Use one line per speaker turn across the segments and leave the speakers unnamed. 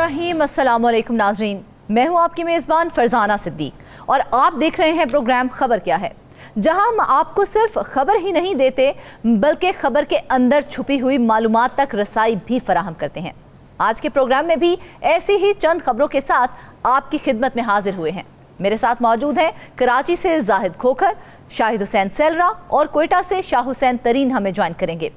बिस्मिल्लाहिर्रहमानिर्रहीम। अस्सलाम वालेकुम नाज़रीन, मैं हूँ आपकी मेज़बान फरजाना सिद्दीक और आप देख रहे हैं प्रोग्राम खबर क्या है, जहां हम आपको सिर्फ खबर ही नहीं देते बल्कि खबर के अंदर छुपी हुई मालूमात तक रसाई भी फराहम करते हैं। आज के प्रोग्राम में भी ऐसी ही चंद खबरों के साथ आपकी खिदमत में हाजिर हुए हैं। मेरे साथ मौजूद हैं कराची से जाहिद खोखर, शाहिद हुसैन सेलरा और कोयटा से शाह हुसैन तरीन हमें ज्वाइन करेंगे।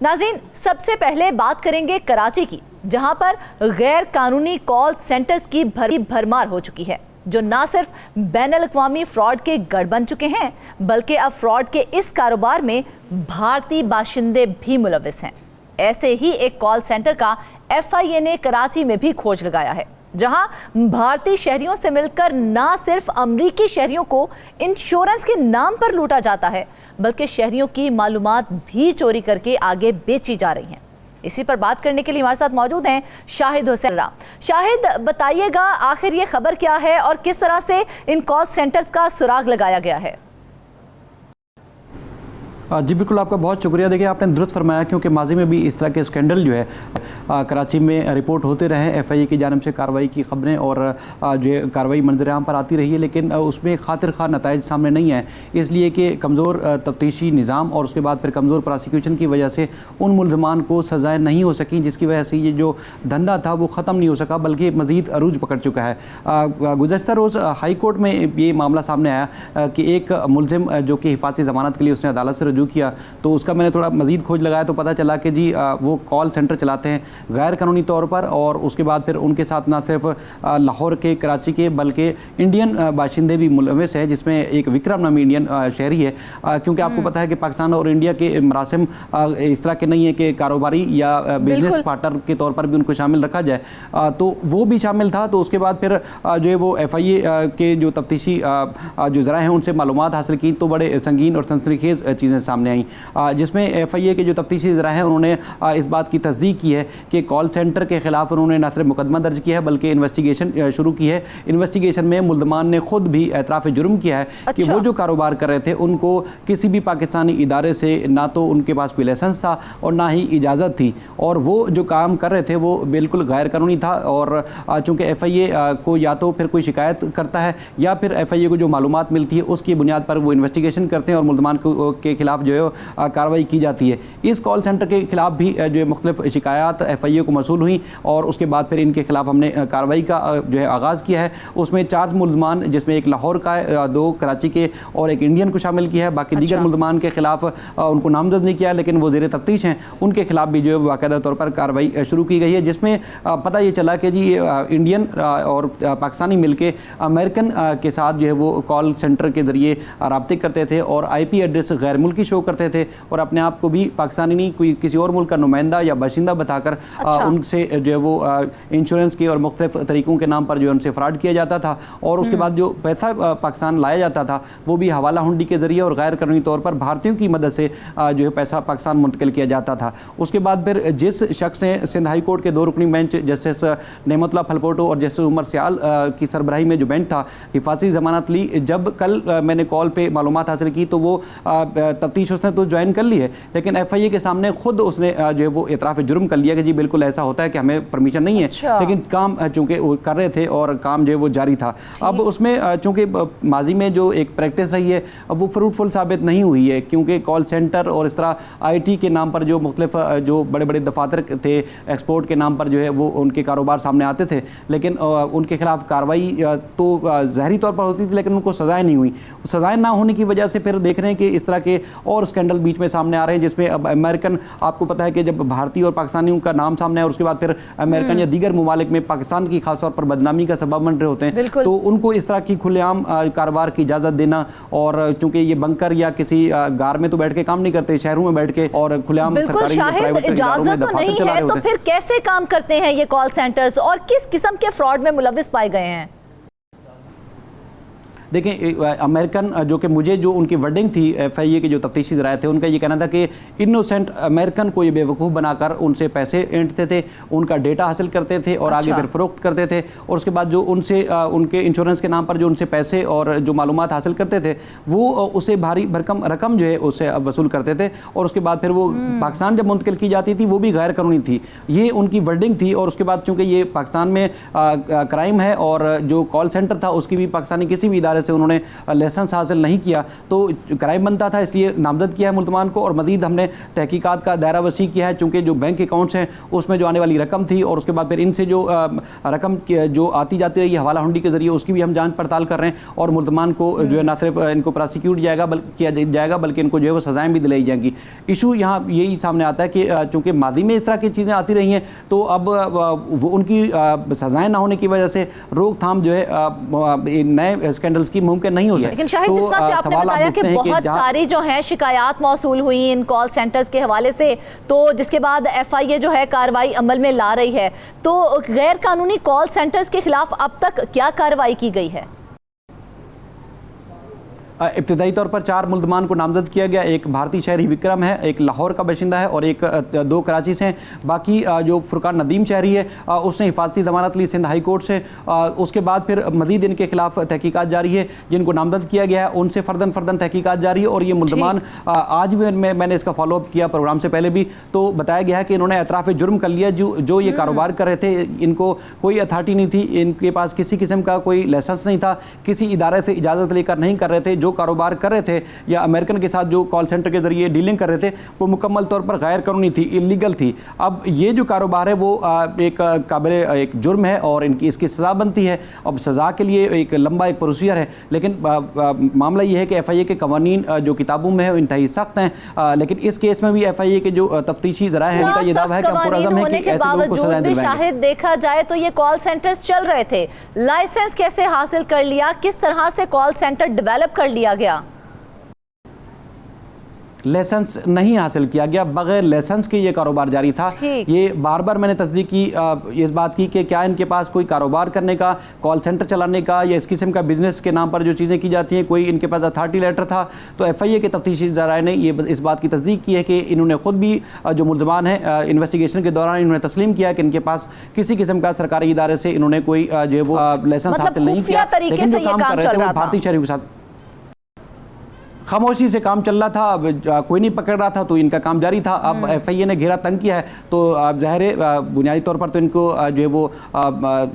नाज़रीन, सबसे पहले बात करेंगे कराची की, जहां पर गैर कानूनी कॉल सेंटर्स की भरमार हो चुकी है, जो ना सिर्फ बैनुल अक़वामी फ्रॉड के गढ़ बन चुके हैं बल्कि अब फ्रॉड के इस कारोबार में भारतीय बाशिंदे भी मुलविस हैं। ऐसे ही एक कॉल सेंटर का FIA ने कराची में भी खोज लगाया है, जहां भारतीय शहरियों से मिलकर ना सिर्फ अमरीकी शहरियों को इंश्योरेंस के नाम पर लूटा जाता है बल्कि शहरियों की मालूमात भी चोरी करके आगे बेची जा रही हैं। इसी पर बात करने के लिए हमारे साथ मौजूद हैं शाहिद हुसैन। शाहिद, बताइएगा आखिर ये खबर क्या है और किस तरह से इन कॉल सेंटर्स का सुराग लगाया गया है?
जी बिल्कुल, आपका बहुत शुक्रिया। देखिए, आपने दुरुस्त फरमाया, क्योंकि माजी में भी इस तरह के स्कैंडल जो है कराची में रिपोर्ट होते रहे हैं। FIA की जानिब से कार्रवाई की खबरें और जो है कार्रवाई मंजर आम पर आती रही है, लेकिन उसमें खातिर खा नताइज सामने नहीं आए, इसलिए कि कमज़ोर तफ्तीशी निज़ाम और उसके बाद फिर कमज़ोर प्रोसिक्यूशन की वजह से उन मुलजमान को सज़ाएँ नहीं हो सकें, जिसकी वजह से ये जो धंधा था वो ख़त्म नहीं हो सका बल्कि मज़ीद अरूज पकड़ चुका है। गुज़श्ता रोज़ हाई कोर्ट में ये मामला सामने आया कि एक मुलजिम जो कि हिफाज़ती ज़मानत के लिए उसने अदालत से रजू किया, तो उसका मैंने थोड़ा मज़ीद खोज लगाया तो पता चला कि जी वो कॉल सेंटर चलाते हैं गैर कानूनी तौर पर, और उसके बाद फिर उनके साथ ना सिर्फ लाहौर के, कराची के, बल्कि इंडियन बाशिंदे भी मुलविस है, जिसमें एक विक्रम नामी इंडियन शहरी है। क्योंकि आपको पता है कि पाकिस्तान और इंडिया के मरासिम इस तरह के नहीं है कि कारोबारी या बिजनेस पार्टनर के तौर पर भी उनको शामिल रखा जाए, तो वो भी शामिल था। तो उसके बाद फिर जो है वो FIA के जो तफ्तीशी जो ज़राए हैं उनसे मालूमात हासिल की, तो बड़े संगीन और सनसनीखेज़ चीज़ें सामने आई, जिसमें FIA के जो तफ्तीशी ज़राए हैं उन्होंने इस बात की तस्दीक की है कि कॉल सेंटर के ख़िलाफ़ उन्होंने न सिर्फ मुकदमा दर्ज किया है बल्कि इन्वेस्टिगेशन शुरू की है। इन्वेस्टिगेशन में मुल्ज़मान ने ख़ुद भी एतराफ़ जुर्म किया है कि वो जो कारोबार कर रहे थे उनको किसी भी पाकिस्तानी इदारे से ना तो उनके पास कोई लाइसेंस था और ना ही इजाज़त थी, और वो जो काम कर रहे थे वो बिल्कुल गैर कानूनी था। और चूँकि FIA को या तो फिर कोई शिकायत करता है या फिर FIA को जो मालूमात मिलती है उसकी बुनियाद पर वो इन्वेस्टिगेशन करते हैं और मुल्ज़मान के ख़िलाफ़ जो है कार्रवाई की जाती है। इस कॉल सेंटर के ख़िलाफ़ भी जो है मुख्तलिफ़ शिकायत FIA को मसूल हुई और उसके बाद फिर इनके ख़िलाफ़ हमने कार्रवाई का जो है आगाज़ किया है। उसमें 4 मुल्ज़मान, जिसमें एक लाहौर का है, 2 कराची के और एक इंडियन को शामिल किया है। बाकी दीगर मुल्ज़मान के ख़िलाफ़ उनको नामज़द नहीं किया, लेकिन वो ज़ेर तफ्तीश हैं, उनके ख़िलाफ़ भी जो है बाकायदा तौर पर कार्रवाई शुरू की गई है, जिसमें पता ये चला कि जी इंडियन और पाकिस्तानी मिलके अमेरिकन के साथ जो है वो कॉल सेंटर के ज़रिए राब्ते करते थे और IP एड्रेस गैर मुल्की शो करते थे और अपने आप को भी पाकिस्तानी नहीं कोई किसी और मुल्क का नुमाइंदा या बाशिंदा बताकर उनसे जो है वो इंश्योरेंस के और मुख्तलिफ तरीक़ों के नाम पर जो है उनसे फ्रॉड किया जाता था। और उसके बाद जो पैसा पाकिस्तान लाया जाता था वो भी हवाला हुंडी के ज़रिए और गैर कानूनी तौर पर भारतीयों की मदद से जो है पैसा पाकिस्तान मुंतकिल किया जाता था। उसके बाद फिर जिस शख्स ने सिंध हाई कोर्ट के 2 रुकनी बेंच जस्टिस नेमतुल्लाह फलपोटो और जस्टिस उमर सियाल की सरबराही में जो बेंच था, हिफाज़ती ज़मानत ली। जब कल मैंने कॉल पर मालूमात हासिल की तो वो तफ्तीश उसने तो ज्वाइन कर ली है, लेकिन FIA के सामने खुद उसने जो है वो इतराफ़ जुर्म कर लिया कि जी बिल्कुल ऐसा होता है कि हमें परमिशन नहीं है, लेकिन काम चूँकि वो कर रहे थे और काम जो है वो जारी था। अब उसमें चूँकि माजी में जो एक प्रैक्टिस रही है अब वो फ्रूटफुल साबित नहीं हुई है, क्योंकि कॉल सेंटर और इस तरह IT के नाम पर जो मुख्तलिफ जो बड़े बड़े दफातर थे, एक्सपोर्ट के नाम पर जो है वो उनके कारोबार सामने आते थे, लेकिन उनके ख़िलाफ़ कार्रवाई तो ज़ाहरी तौर पर होती थी, लेकिन उनको सज़ाएँ नहीं हुई। सज़ाएँ ना होने की वजह से फिर देख रहे हैं कि इस तरह के और स्कैंडल बीच में सामने आ रहे हैं, जिसमें अब अमेरिकन, आपको पता है कि जब भारतीय और पाकिस्तानियों का नाम सामने है और उसके बाद फिर अमेरिकन या दीगर ममालिक में पाकिस्तान की खासतौर पर बदनामी का सबब बन रहे होते हैं, तो उनको इस तरह की खुलेआम कारोबार की इजाज़त देना, और चूंकि ये बंकर या किसी गार में तो बैठ के काम नहीं करते, शहरों में बैठ के और खुलेआम सरकारी प्राइवेट इजाज़त तो नहीं है,
तो फिर कैसे काम करते हैं ये कॉल सेंटर्स और किस किस्म के फ्रॉड में मुलविस पाए गए हैं?
देखें अमेरिकन जो कि मुझे जो उनकी वर्डिंग थी FIA के जो तफ्तीशी ज़राए थे, उनका ये कहना था कि इनोसेंट अमेरिकन को ये बेवकूफ़ बनाकर उनसे पैसे ऐंठते थे, उनका डेटा हासिल करते थे और आगे फिर फ़रोख्त करते थे, और उसके बाद जो उनसे उनके इंश्योरेंस के नाम पर जो उनसे पैसे और जो मालूमात हासिल करते थे वो उससे भारी भरकम रकम जो है उससे वसूल करते थे, और उसके बाद फिर वो पाकिस्तान जब मुंतकिल की जाती थी वो भी गैर कानूनी थी। ये उनकी वर्डिंग थी। और उसके बाद चूँकि ये पाकिस्तान में क्राइम है और जो कॉल सेंटर था उसकी भी पाकिस्तानी किसी भी इदारे से उन्होंने लाइसेंस हासिल नहीं किया, तो क्राइम बनता था, इसलिए नामजद किया है मुल्ज़मान को। और मज़ीद हमने तहकीकात का दायरा वसी किया है, चूँकि जो बैंक अकाउंट्स हैं उसमें जो आने वाली रकम थी और उसके बाद फिर इनसे जो रकम जो आती जाती रही हवाला हुंडी के ज़रिए, उसकी भी हम जांच पड़ताल कर रहे हैं। और मुल्ज़मान को जो है ना सिर्फ इनको प्रोसिक्यूट किया जाएगा बल्कि इनको जो है वो सज़ाएँ भी दिलाई जाएंगी। इशू यहाँ यही सामने आता है कि चूँकि मादी में इस तरह की चीज़ें आती रही हैं, तो अब वो उनकी सज़ाएँ ना होने की वजह से रोकथाम जो है नए स्कैंडल्स की मुमकिन नहीं हो सकती।
लेकिन शाहिद, जिस तरह से आपने बताया कि बहुत सारी जो है शिकायत मौसूल हुई इन कॉल सेंटर्स के हवाले से, तो जिसके बाद FIA जो है कार्रवाई अमल में ला रही है, तो गैर कानूनी कॉल सेंटर्स के खिलाफ अब तक क्या कार्रवाई की गई है?
इब्तदाई तौर पर 4 मुल्ज़मान को नामजद किया गया। एक भारतीय शहरी विक्रम है, एक लाहौर का बाशिंदा है और एक 2 कराची से हैं। बाकी जो फुरकान नदीम शहरी है उसने हिफाजती ज़मानत ली सिंध हाई कोर्ट से। उसके बाद फिर मज़ीद इनके खिलाफ तहकीकात जारी है। जिनको नामजद किया गया है उनसे फ़र्दन तहकीकात जारी है। और ये मुल्ज़मान आज भी मैंने इसका फॉलोअप किया प्रोग्राम से पहले भी, तो बताया गया है कि इन्होंने एतराफ़ जुर्म कर लिया। जो ये कारोबार कर रहे थे, इनको कोई अथॉरिटी नहीं थी, इनके पास किसी किस्म का कोई लाइसेंस नहीं था, किसी इदारे से इजाज़त लेकर नहीं कर रहे थे। जो कारोबार कर रहे थे या अमेरिकन के साथ जो कॉल सेंटर के जरिए डीलिंग कर रहे थे वो मुकम्मल तौर पर गैर कानूनी थी, इलीगल थी। अब ये जो कारोबार है वो एक काबिल एक जुर्म है और इसकी सज़ा बनती है। अब सज़ा के लिए एक लंबा एक प्रोसीजर है, लेकिन मामला ये है कि FIA के कवानीन जो किताबों में है इंतहाई सख्त हैं। लेकिन इस केस में भी FIA के जो तफ्तीशी ज़राए हैं उनका ये दावा है कि हम पुरअज़म है कि ऐसे लोगों को सज़ा दिलवाएंगे।
शाहिद, देखा जाए तो ये कॉल सेंटर्स चल रहे थे, लाइसेंस कैसे हासिल कर लिया, किस तरह से कॉल सेंटर डेवलप कर लिया गया?
लाइसेंस नहीं हासिल किया गया, बगैर लाइसेंस के ये कारोबार जारी था। ये बार बार मैंने तस्दीक की इस बात की कि क्या इनके पास कोई कारोबार करने का, कॉल सेंटर चलाने का या इस किस्म का बिजनेस के नाम पर जो चीज़ें की जाती हैं, कोई इनके पास अथॉरिटी लेटर था। तो FIA के तफ्तीशी ज़राए ने ये इस बात की तस्दीक की है कि इन्होंने ख़ुद भी जो मुल्ज़मान है इन्वेस्टिगेशन के दौरान इन्होंने तस्लीम किया कि इनके पास किसी किस्म का सरकारी इदारे से इन्होंने कोई जो है वो लाइसेंस हासिल नहीं किया, लेकिन जो काम कर रहे थे वो भारतीय शहरियों के साथ खामोशी से काम चल रहा था। अब कोई नहीं पकड़ रहा था तो इनका काम जारी था। अब FIA ने घेरा तंग किया है तो ज़ाहिर है बुनियादी तौर पर तो इनको जो है वो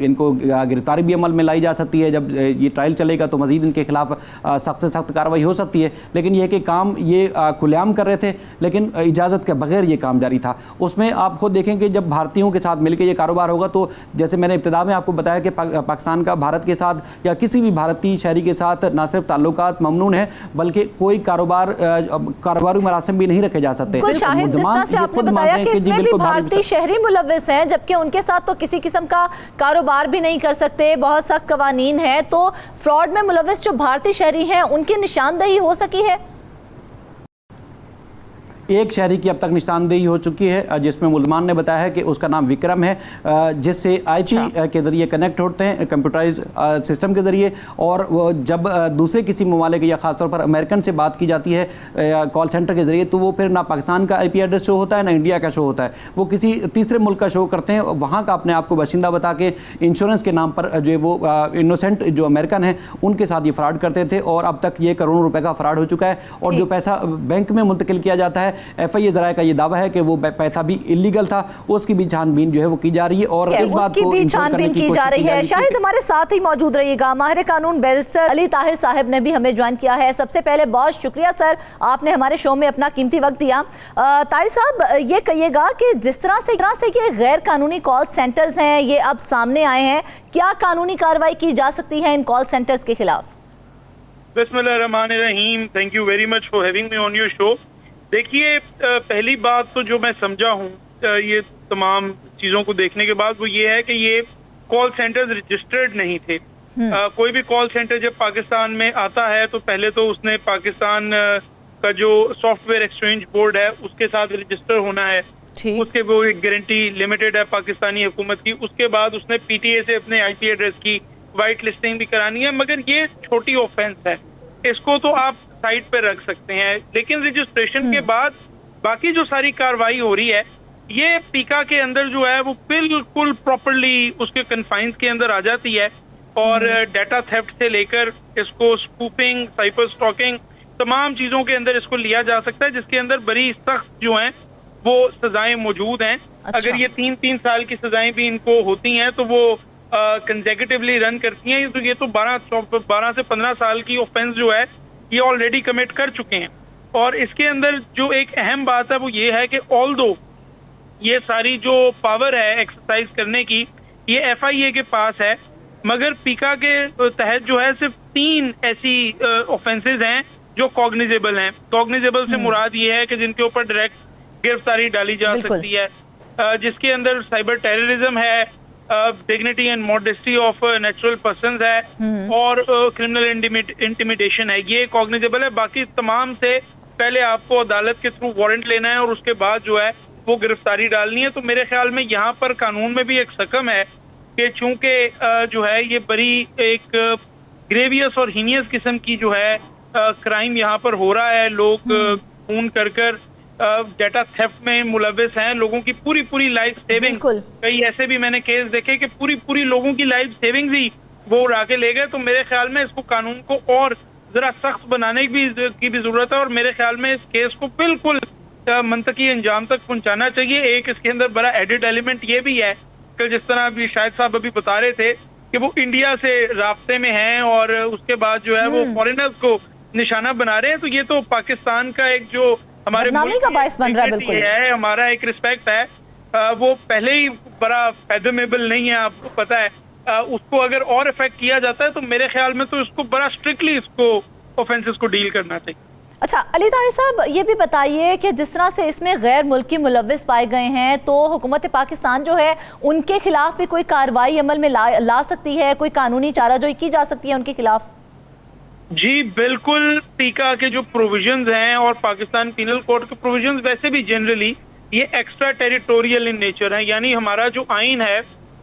इनको गिरफ्तारी भी अमल में लाई जा सकती है। जब ये ट्रायल चलेगा तो मज़ीद इनके खिलाफ सख्त से सख्त कार्रवाई हो सकती है। लेकिन यह कि काम ये खुलेआम कर रहे थे, लेकिन इजाज़त के बगैर ये काम जारी था। उसमें आप खुद देखें कि जब भारतीयों के साथ मिलकर ये कारोबार होगा तो जैसे मैंने इब्तिदा में आपको बताया कि पाकिस्तान का भारत के साथ या किसी भी भारतीय शहरी के साथ ना सिर्फ ताल्लुकात ममनून है बल्कि कोई कारोबारी मरासिम भी नहीं रखे जा सकते।
शाहिद, जिस तरह से आपने बताया कि इसमें भी भारतीय शहरी मुलव्विस हैं, जबकि उनके साथ तो किसी किस्म का कारोबार भी नहीं कर सकते, बहुत सख्त कवानीन है, तो फ्रॉड में मुलव्विस जो भारतीय शहरी हैं उनकी निशानदेही हो सकी है?
एक शहरी की अब तक निशानदेही हो चुकी है जिसमें मुल्ज़मान ने बताया है कि उसका नाम विक्रम है, जिससे IP के ज़रिए कनेक्ट होते हैं कंप्यूटराइज सिस्टम के ज़रिए। और वो जब दूसरे किसी ममालिक या ख़ासतौर पर अमेरिकन से बात की जाती है कॉल सेंटर के ज़रिए तो वो फिर ना पाकिस्तान का IP एड्रेस शो होता है ना इंडिया का शो होता है, वो किसी तीसरे मुल्क का शो करते हैं। वहाँ का अपने आप को बाशिंदा बता के इंश्योरेंस के नाम पर जो है वो इनोसेंट जो अमेरिकन है उनके साथ ये फ्रॉड करते थे। और अब तक ये करोड़ों रुपए का फ्रॉड हो चुका है। और जो पैसा बैंक में मुंतकिल किया जाता है, FIA ज़राए का ये दावा है कि वो पैसा भी इलीगल था, उसकी भी छानबीन जो है वो की जा रही है और इस बात को
छानबीन की जा रही है। शाहिद, हमारे साथ ही मौजूद रहिएगा। माहिर कानून बैरिस्टर अली ताहिर साहब ने भी हमें ज्वाइन किया है। सबसे पहले बहुत शुक्रिया सर, आपने हमारे शो में अपना कीमती वक्त दिया। ताहिर साहब, ये कहिएगा कि जिस तरह से ये गैर कानूनी कॉल सेंटर्स हैं ये अब सामने आए हैं, क्या कानूनी कार्रवाई की जा सकती है इन कॉल सेंटर्स के खिलाफ?
बिस्मिल्लाहिर्रहमानिर्रहीम, thank you very much for having me on your show. देखिए, पहली बात तो जो मैं समझा हूँ ये तमाम चीज़ों को देखने के बाद वो ये है कि ये कॉल सेंटर्स रजिस्टर्ड नहीं थे। कोई भी कॉल सेंटर जब पाकिस्तान में आता है तो पहले तो उसने पाकिस्तान का जो सॉफ्टवेयर एक्सचेंज बोर्ड है उसके साथ रजिस्टर होना है, उसके वो एक गारंटी लिमिटेड है पाकिस्तानी हुकूमत की। उसके बाद उसने PTA से अपने IP एड्रेस की वाइट लिस्टिंग भी करानी है, मगर ये छोटी ऑफेंस है, इसको तो आप साइड पे रख सकते हैं। लेकिन रजिस्ट्रेशन के बाद बाकी जो सारी कार्रवाई हो रही है ये पीका के अंदर जो है वो बिल्कुल प्रॉपरली उसके कन्फाइंस के अंदर आ जाती है, और डाटा थेफ्ट से लेकर इसको स्पूफिंग, साइबर स्टॉकिंग, तमाम चीजों के अंदर इसको लिया जा सकता है, जिसके अंदर बड़ी सख्त जो हैं वो सजाएं मौजूद हैं।
अच्छा।
अगर ये 3-3 साल की सजाएं भी इनको होती हैं तो वो कंसेक्यूटिवली रन करती हैं, तो ये तो 12 से 15 साल की ऑफेंस जो है ये ऑलरेडी कमिट कर चुके हैं। और इसके अंदर जो एक अहम बात है वो ये है कि ऑल्दो ये सारी जो पावर है एक्सरसाइज करने की ये FIA के पास है, मगर पीका के तहत जो है सिर्फ 3 ऐसी ऑफेंसेज हैं जो कॉग्निजेबल हैं। कॉग्निजेबल से मुराद ये है कि जिनके ऊपर डायरेक्ट गिरफ्तारी डाली जा सकती है, जिसके अंदर साइबर टेररिज्म है, dignity and modesty of natural persons है, और क्रिमिनल इंटिमिडेशन है। ये कॉग्निजेबल है। बाकी तमाम से पहले आपको अदालत के थ्रू वारंट लेना है और उसके बाद जो है वो गिरफ्तारी डालनी है। तो मेरे ख्याल में यहाँ पर कानून में भी एक सकम है कि चूंकि जो है ये बड़ी एक ग्रेवियस और हीनियस किस्म की जो है क्राइम यहाँ पर हो रहा है, लोग खून कर डाटा थेफ्ट में मुलविस हैं, लोगों की पूरी लाइफ सेविंग, कई ऐसे भी मैंने केस देखे कि पूरी लोगों की लाइफ सेविंग्स ही वो उड़ा के ले गए। तो मेरे ख्याल में इसको कानून को और जरा सख्त बनाने की भी जरूरत है, और मेरे ख्याल में इस केस को बिल्कुल मंतकी अंजाम तक पहुंचाना चाहिए। एक इसके अंदर बड़ा एडिड एलिमेंट ये भी है कि जिस तरह अभी शाहिद साहब अभी बता रहे थे कि वो इंडिया से राब्ते में हैं और उसके बाद जो है वो फॉरेनर्स को निशाना बना रहे हैं, तो ये तो पाकिस्तान का एक जो हमारे
का बाइस बन रहा है, बिल्कुल
है, हमारा एक रिस्पेक्ट है, वो पहले ही बड़ा फैदमेबल नहीं है, आपको पता है। उसको अगर और इफेक्ट किया जाता है तो मेरे ख्याल में तो इसको बड़ा स्ट्रिक्टली इसको ऑफेंसेस को डील करना चाहिए।
अच्छा अली ताहिर साहब, ये भी बताइए कि जिस तरह से इसमें गैर मुल्की मुलव्विस पाए गए हैं, तो हुकूमत पाकिस्तान जो है उनके खिलाफ भी कोई कार्रवाई अमल में ला सकती है, कोई कानूनी चाराजोई की जा सकती है उनके खिलाफ?
जी बिल्कुल, पीका के जो प्रोविजंस हैं और पाकिस्तान पीनल कोड के प्रोविजंस वैसे भी जनरली ये एक्स्ट्रा टेरिटोरियल इन नेचर है, यानी हमारा जो आइन है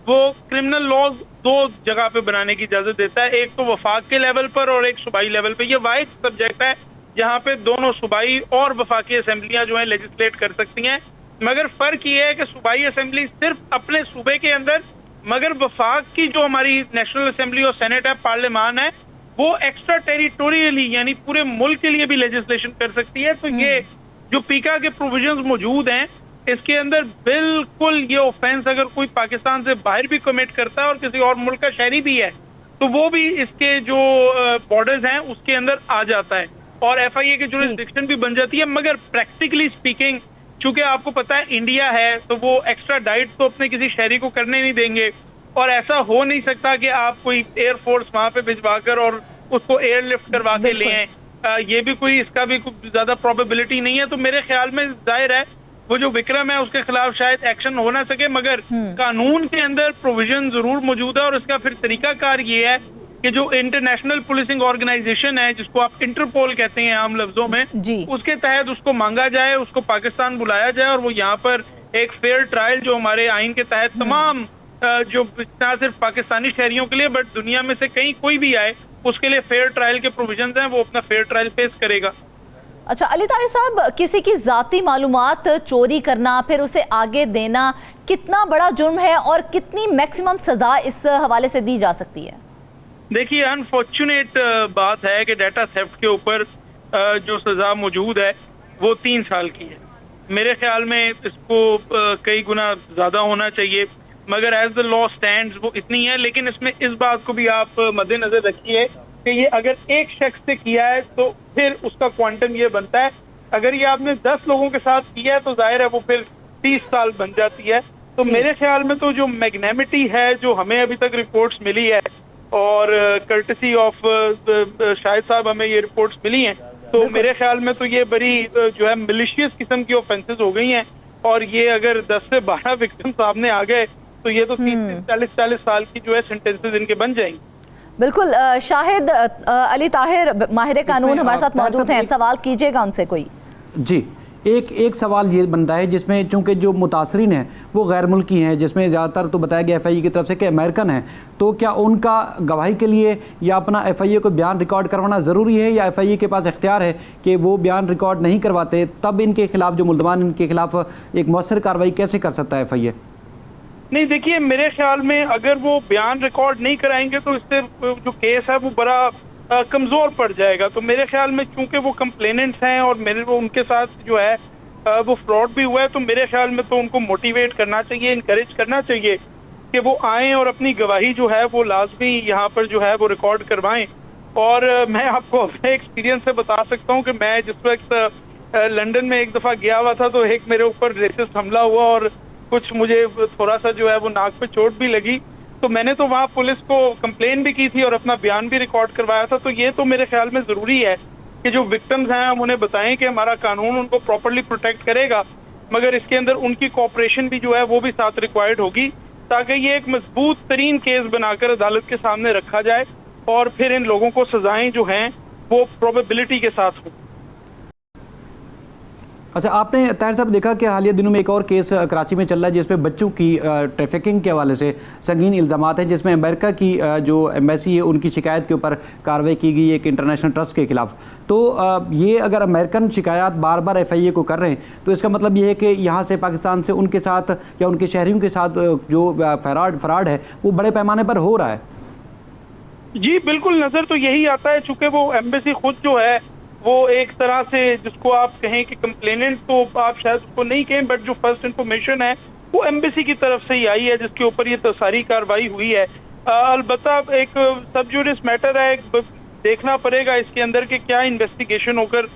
वो क्रिमिनल लॉज 2 जगह पे बनाने की इजाजत देता है, एक तो वफाक के लेवल पर और एक सूबाई लेवल पे। ये वाइड सब्जेक्ट है जहाँ पे दोनों सूबाई और वफाकी असेंबलियां जो है लेजिस्लेट कर सकती हैं, मगर फर्क ये है कि सूबाई असेंबली सिर्फ अपने सूबे के अंदर, मगर वफाक की जो हमारी नेशनल असेंबली और सेनेट है, पार्लियामान है, वो एक्स्ट्रा टेरिटोरियली यानी पूरे मुल्क के लिए भी लेजिस्लेशन कर सकती है। तो ये जो पीका के प्रोविजंस मौजूद हैं इसके अंदर बिल्कुल ये ऑफेंस अगर कोई पाकिस्तान से बाहर भी कमिट करता है और किसी और मुल्क का शहरी भी है तो वो भी इसके जो बॉर्डर्स हैं उसके अंदर आ जाता है और FIA की जुरिसडिक्शन भी बन जाती है। मगर प्रैक्टिकली स्पीकिंग चूंकि आपको पता है इंडिया है तो वो एक्स्ट्रा डाइट तो अपने किसी शहरी को करने नहीं देंगे, और ऐसा हो नहीं सकता कि आप कोई एयरफोर्स वहां पे भिजवा कर और उसको एयरलिफ्ट करवा के ले आए, ये भी कोई इसका भी कुछ ज्यादा प्रोबेबिलिटी नहीं है। तो मेरे ख्याल में जाहिर है वो जो विक्रम है उसके खिलाफ शायद एक्शन हो ना सके, मगर कानून के अंदर प्रोविजन जरूर मौजूद है। और इसका फिर तरीकाकार ये है कि जो इंटरनेशनल पुलिसिंग ऑर्गेनाइजेशन है जिसको आप इंटरपोल कहते हैं आम लफ्जों में, उसके तहत उसको मांगा जाए, उसको पाकिस्तान बुलाया जाए और वो यहाँ पर एक फेयर ट्रायल जो हमारे आइन के तहत तमाम जो ना सिर्फ पाकिस्तानी शहरियों के लिए बट दुनिया में से कहीं कोई भी आए उसके लिए फेयर ट्रायल के प्रोविजंस हैं, वो अपना फेयर ट्रायल फेस करेगा।
अच्छा अली ताहिर साहब, किसी की जाती मालूमात चोरी करना फिर उसे आगे देना कितना बड़ा जुर्म है और कितनी मैक्सिमम सजा इस हवाले से दी जा सकती है?
देखिए अनफॉर्चुनेट बात है कि डाटा थेफ्ट के ऊपर जो सजा मौजूद है वो 3 साल की है। मेरे ख्याल में इसको कई गुना ज्यादा होना चाहिए, मगर एज द लॉ स्टैंड्स वो इतनी है। लेकिन इसमें इस बात को भी आप मद्देनजर रखिए कि ये अगर एक शख्स से किया है तो फिर उसका क्वांटम ये बनता है, अगर ये आपने 10 लोगों के साथ किया है तो जाहिर है वो फिर 30 साल बन जाती है। तो मेरे ख्याल में तो जो मैग्नेमिटी है जो हमें अभी तक रिपोर्ट्स मिली है और कर्टसी ऑफ शाहिद साहब हमें ये रिपोर्ट्स मिली हैं, तो मेरे ख्याल में तो ये बड़ी जो है मिलिशियस किस्म की ऑफेंसेस हो गई हैं। और ये अगर 10 से 12 विक्टिम सामने आ गए तो ये तो 30-40 साल की जो है सेंटेंसेस इनके बन जाएंगे।
बिल्कुल। शाहिद अली ताहिर माहिर कानून हमारे साथ मौजूद हैं, सवाल कीजिएगा उनसे कोई।
जी, ایک سوال یہ بنتا ہے جس میں چونکہ جو متاثرین ہیں وہ غیر ملکی ہیں، جس میں زیادہ تر تو بتایا گیا ایف آئی اے کی طرف سے کہ امریکن ہیں، تو کیا ان کا گواہی کے لیے یا اپنا ایف آئی اے کو بیان ریکارڈ کروانا ضروری ہے، یا ایف آئی اے کے پاس اختیار ہے کہ وہ بیان ریکارڈ نہیں کرواتے تب ان کے خلاف جو ملزمان ان کے خلاف ایک مؤثر کارروائی کیسے کر سکتا ہے ایف آئی اے؟
نہیں دیکھیے، میرے خیال میں اگر وہ بیان ریکارڈ نہیں کرائیں گے تو اس سے جو کیس ہے وہ بڑا کمزور پڑ جائے گا. تو میرے خیال میں چونکہ وہ کمپلیننٹس ہیں اور ان کے ساتھ جو ہے وہ فراڈ بھی ہوا ہے، تو میرے خیال میں تو ان کو موٹیویٹ کرنا چاہیے، انکریج کرنا چاہیے کہ وہ آئیں اور اپنی گواہی جو ہے وہ لازمی یہاں پر جو ہے وہ ریکارڈ کروائیں. اور میں آپ کو اپنے ایکسپیرینس سے بتا سکتا ہوں کہ میں جس وقت لنڈن میں ایک دفعہ گیا ہوا تھا تو ایک میرے اوپر ریسسٹ حملہ ہوا اور کچھ مجھے تھوڑا سا جو ہے وہ ناک پہ چوٹ بھی لگی. تو میں نے تو وہاں پولیس کو کمپلین بھی کی تھی اور اپنا بیان بھی ریکارڈ کروایا تھا. تو یہ تو میرے خیال میں ضروری ہے کہ جو وکٹمز ہیں ہم انہیں بتائیں کہ ہمارا قانون ان کو پراپرلی پروٹیکٹ کرے گا، مگر اس کے اندر ان کی کوآپریشن بھی جو ہے وہ بھی ساتھ ریکوائرڈ ہوگی، تاکہ یہ ایک مضبوط ترین کیس بنا کر عدالت کے سامنے رکھا جائے اور پھر ان لوگوں کو سزائیں جو ہیں وہ پروبیبلٹی کے ساتھ ہوں.
اچھا، آپ نے طاہر صاحب دیکھا کہ حالیہ دنوں میں ایک اور کیس کراچی میں چل رہا ہے جس پہ بچوں کی ٹریفکنگ کے حوالے سے سنگین الزامات ہیں، جس میں امریکہ کی جو ایمبیسی ہے ان کی شکایت کے اوپر کارروائی کی گئی ایک انٹرنیشنل ٹرسٹ کے خلاف. تو یہ اگر امریکن شکایات بار بار ایف آئی اے کو کر رہے ہیں تو اس کا مطلب یہ ہے کہ یہاں سے پاکستان سے ان کے ساتھ یا ان کے شہریوں کے ساتھ جو فراڈ ہے وہ بڑے پیمانے پر ہو رہا ہے.
جی بالکل، نظر تو یہی آتا ہے، چونکہ وہ ایمبیسی خود جو ہے وہ ایک طرح سے جس کو آپ کہیں کہ کمپلیننٹ تو آپ شاید اس کو نہیں کہیں، بٹ جو فرسٹ انفارمیشن ہے وہ ایمبیسی کی طرف سے ہی آئی ہے جس کے اوپر یہ ساری کارروائی ہوئی ہے. البتہ ایک سب جوڈس میٹر ہے، دیکھنا پڑے گا اس کے اندر کہ کیا انویسٹیگیشن ہو کر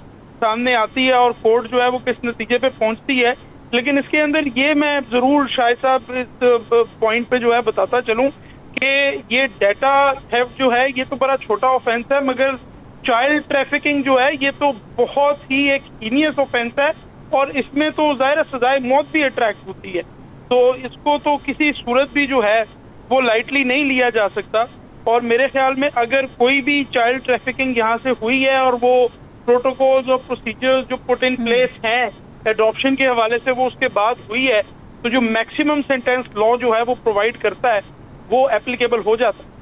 سامنے آتی ہے اور کورٹ جو ہے وہ کس نتیجے پہ پہنچتی ہے. لیکن اس کے اندر یہ میں ضرور شاہد صاحب اس پوائنٹ پہ جو ہے بتاتا چلوں کہ یہ ڈیٹا تھیفٹ جو ہے یہ تو بڑا چھوٹا آفینس ہے، مگر چائلڈ ٹریفکنگ جو ہے یہ تو بہت ہی ایک ہینیس آفینس ہے اور اس میں تو ظاہر سزائے موت بھی اٹریکٹ ہوتی ہے. تو اس کو تو کسی صورت بھی جو ہے وہ لائٹلی نہیں لیا جا سکتا. اور میرے خیال میں اگر کوئی بھی چائلڈ ٹریفکنگ یہاں سے ہوئی ہے اور وہ پروٹوکولز اور پروسیجرز جو پٹ ان پلیس ہیں ایڈاپشن کے حوالے سے وہ اس کے بعد ہوئی ہے، تو جو میکسیمم سینٹینس لا جو ہے وہ پرووائڈ کرتا ہے وہ ایپلیکیبل ہو جاتا ہے.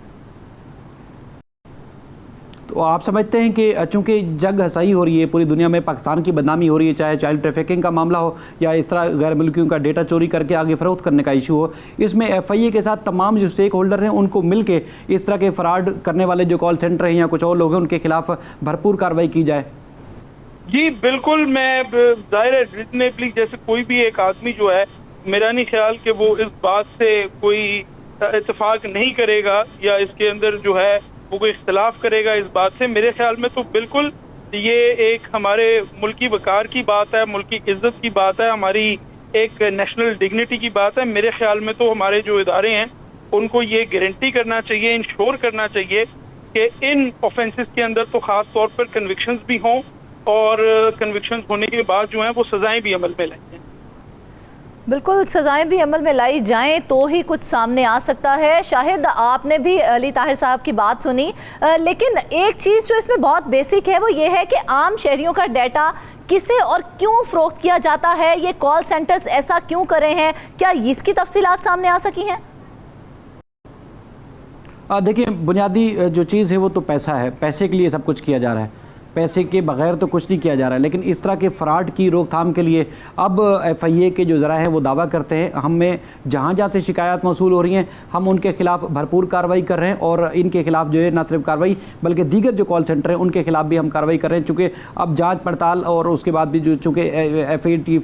تو آپ سمجھتے ہیں کہ چونکہ جگ ہنسائی ہو رہی ہے پوری دنیا میں، پاکستان کی بدنامی ہو رہی ہے، چاہے چائلڈ ٹریفکنگ کا معاملہ ہو یا اس طرح غیر ملکیوں کا ڈیٹا چوری کر کے آگے فروخت کرنے کا ایشو ہو، اس میں ایف آئی اے کے ساتھ تمام جو اسٹیک ہولڈر ہیں ان کو مل کے اس طرح کے فراڈ کرنے والے جو کال سینٹر ہیں یا کچھ اور لوگ ہیں ان کے خلاف بھرپور کارروائی کی جائے؟
جی بالکل، میں ظاہر ہے ریزنیبلی جیسے کوئی بھی ایک آدمی جو ہے، میرا نہیں خیال کہ وہ اس بات سے کوئی اتفاق نہیں کرے گا یا اس کے اندر جو ہے وہ کوئی اختلاف کرے گا اس بات سے. میرے خیال میں تو بالکل یہ ایک ہمارے ملکی وقار کی بات ہے، ملکی عزت کی بات ہے، ہماری ایک نیشنل ڈگنیٹی کی بات ہے. میرے خیال میں تو ہمارے جو ادارے ہیں ان کو یہ گارنٹی کرنا چاہیے، انشور کرنا چاہیے کہ ان آفینسز کے اندر تو خاص طور پر کنوکشنز بھی ہوں اور کنوکشنز ہونے کے بعد جو ہیں وہ سزائیں بھی عمل میں لائی جائیں.
بالکل، سزائیں بھی عمل میں لائی جائیں تو ہی کچھ سامنے آ سکتا ہے. شاہد، آپ نے بھی علی طاہر صاحب کی بات سنی، لیکن ایک چیز جو اس میں بہت بیسک ہے وہ یہ ہے کہ عام شہریوں کا ڈیٹا کسے اور کیوں فروخت کیا جاتا ہے، یہ کال سینٹرز ایسا کیوں کر رہے ہیں، کیا اس کی تفصیلات سامنے آ سکی ہیں؟
دیکھیں، بنیادی جو چیز ہے وہ تو پیسہ ہے، پیسے کے لیے سب کچھ کیا جا رہا ہے، پیسے کے بغیر تو کچھ نہیں کیا جا رہا ہے. لیکن اس طرح کے فراڈ کی روک تھام کے لیے اب ایف آئی اے کے جو ذرائع ہیں وہ دعویٰ کرتے ہیں ہمیں جہاں جہاں سے شکایات موصول ہو رہی ہیں ہم ان کے خلاف بھرپور کارروائی کر رہے ہیں، اور ان کے خلاف جو ہے نہ صرف کارروائی بلکہ دیگر جو کال سینٹر ہیں ان کے خلاف بھی ہم کارروائی کر رہے ہیں. چونکہ اب جانچ پڑتال اور اس کے بعد بھی جو چونکہ ایف آئی ٹی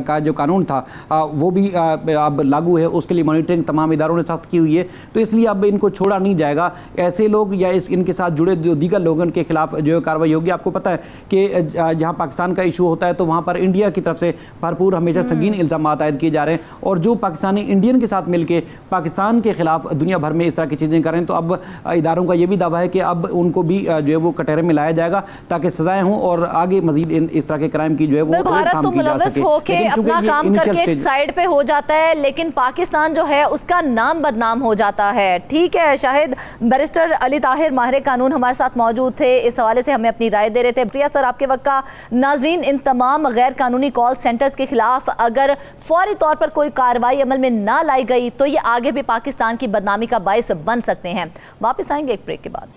کا جو قانون تھا وہ بھی اب لاگو ہے، اس کے لیے مانیٹرنگ تمام اداروں نے سخت کی ہوئی ہے. تو اس لیے اب ان کو چھوڑا نہیں جائے گا. ایسے لوگ یا ان کے ساتھ جڑے جو دیگر لوگ ان کے خلاف جو ہے کارروائی ہوگی. آپ کو پتہ ہے کہ جہاں پاکستان کا ایشو ہوتا ہے تو وہاں پر انڈیا کی طرف سے بھرپور ہمیشہ سنگین الزامات عائد کیے جا رہے ہیں، اور جو پاکستانی انڈین کے ساتھ مل کے پاکستان کے خلاف دنیا بھر میں اس طرح کی چیزیں کریں. تو اب اداروں کا یہ بھی دعویٰ ہے کہ اب ان کو بھی جو ہے وہ کٹہرے میں لایا جائے گا تاکہ سزائیں ہوں اور آگے مزید اس طرح کے کرائم کی جو ہے وہ روک تھام کی جا سکے.
ہو کے اپنا کام کر کے ایک سائیڈ پہ ہو جاتا ہے، لیکن پاکستان جو ہے اس کا نام بدنام ہو جاتا ہے. ٹھیک ہے شاہد، بیرسٹر علی طاہر ماہر قانون ہمارے ساتھ موجود تھے، اس حوالے سے ہمیں اپنی رائے दे रहे थे। प्रिया सर, आपके वक्त का। नाजरीन, इन तमाम गैर कानूनी कॉल सेंटर्स के खिलाफ अगर फौरी तौर पर कोई कार्रवाई अमल में ना लाई गई तो ये आगे भी पाकिस्तान की बदनामी का बायस बन सकते हैं। वापस आएंगे एक ब्रेक के बाद।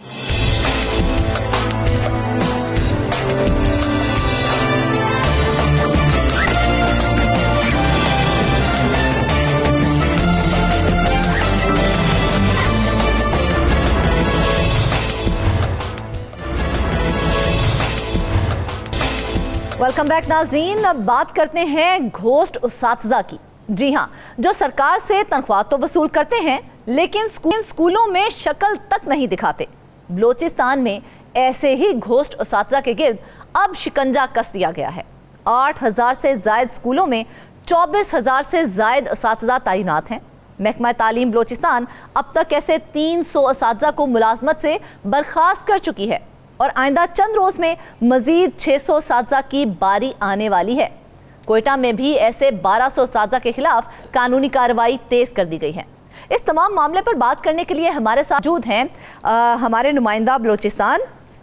वेलकम बैक नाजरीन, अब बात करते हैं घोस्ट उस्ताज़ा की। जी हाँ, जो सरकार से तनख्वाह तो वसूल करते हैं लेकिन स्कूलों में शक्ल तक नहीं दिखाते। बलोचिस्तान में ऐसे ही घोस्ट उस्ताज़ा के गिर्द अब शिकंजा कस दिया गया है। 8,000 से जायद स्कूलों में 24,000 से जायद उस्ताज़ा तैनात हैं। महकमा तालीम बलोचिस्तान अब तक ऐसे 300 उस्ताज़ा को मुलाजमत से बर्खास्त कर चुकी है और आइंदा चंद रोज में मजीद 600 उस्ताज़ा की बारी आने वाली है। कोयटा में भी ऐसे 1200 उस्ताज़ा के खिलाफ कानूनी कार्रवाई तेज कर दी गई है। इस तमाम मामले पर बात करने के लिए हमारे साथ मौजूद हैं हमारे नुमाइंदा बलोचिस्तान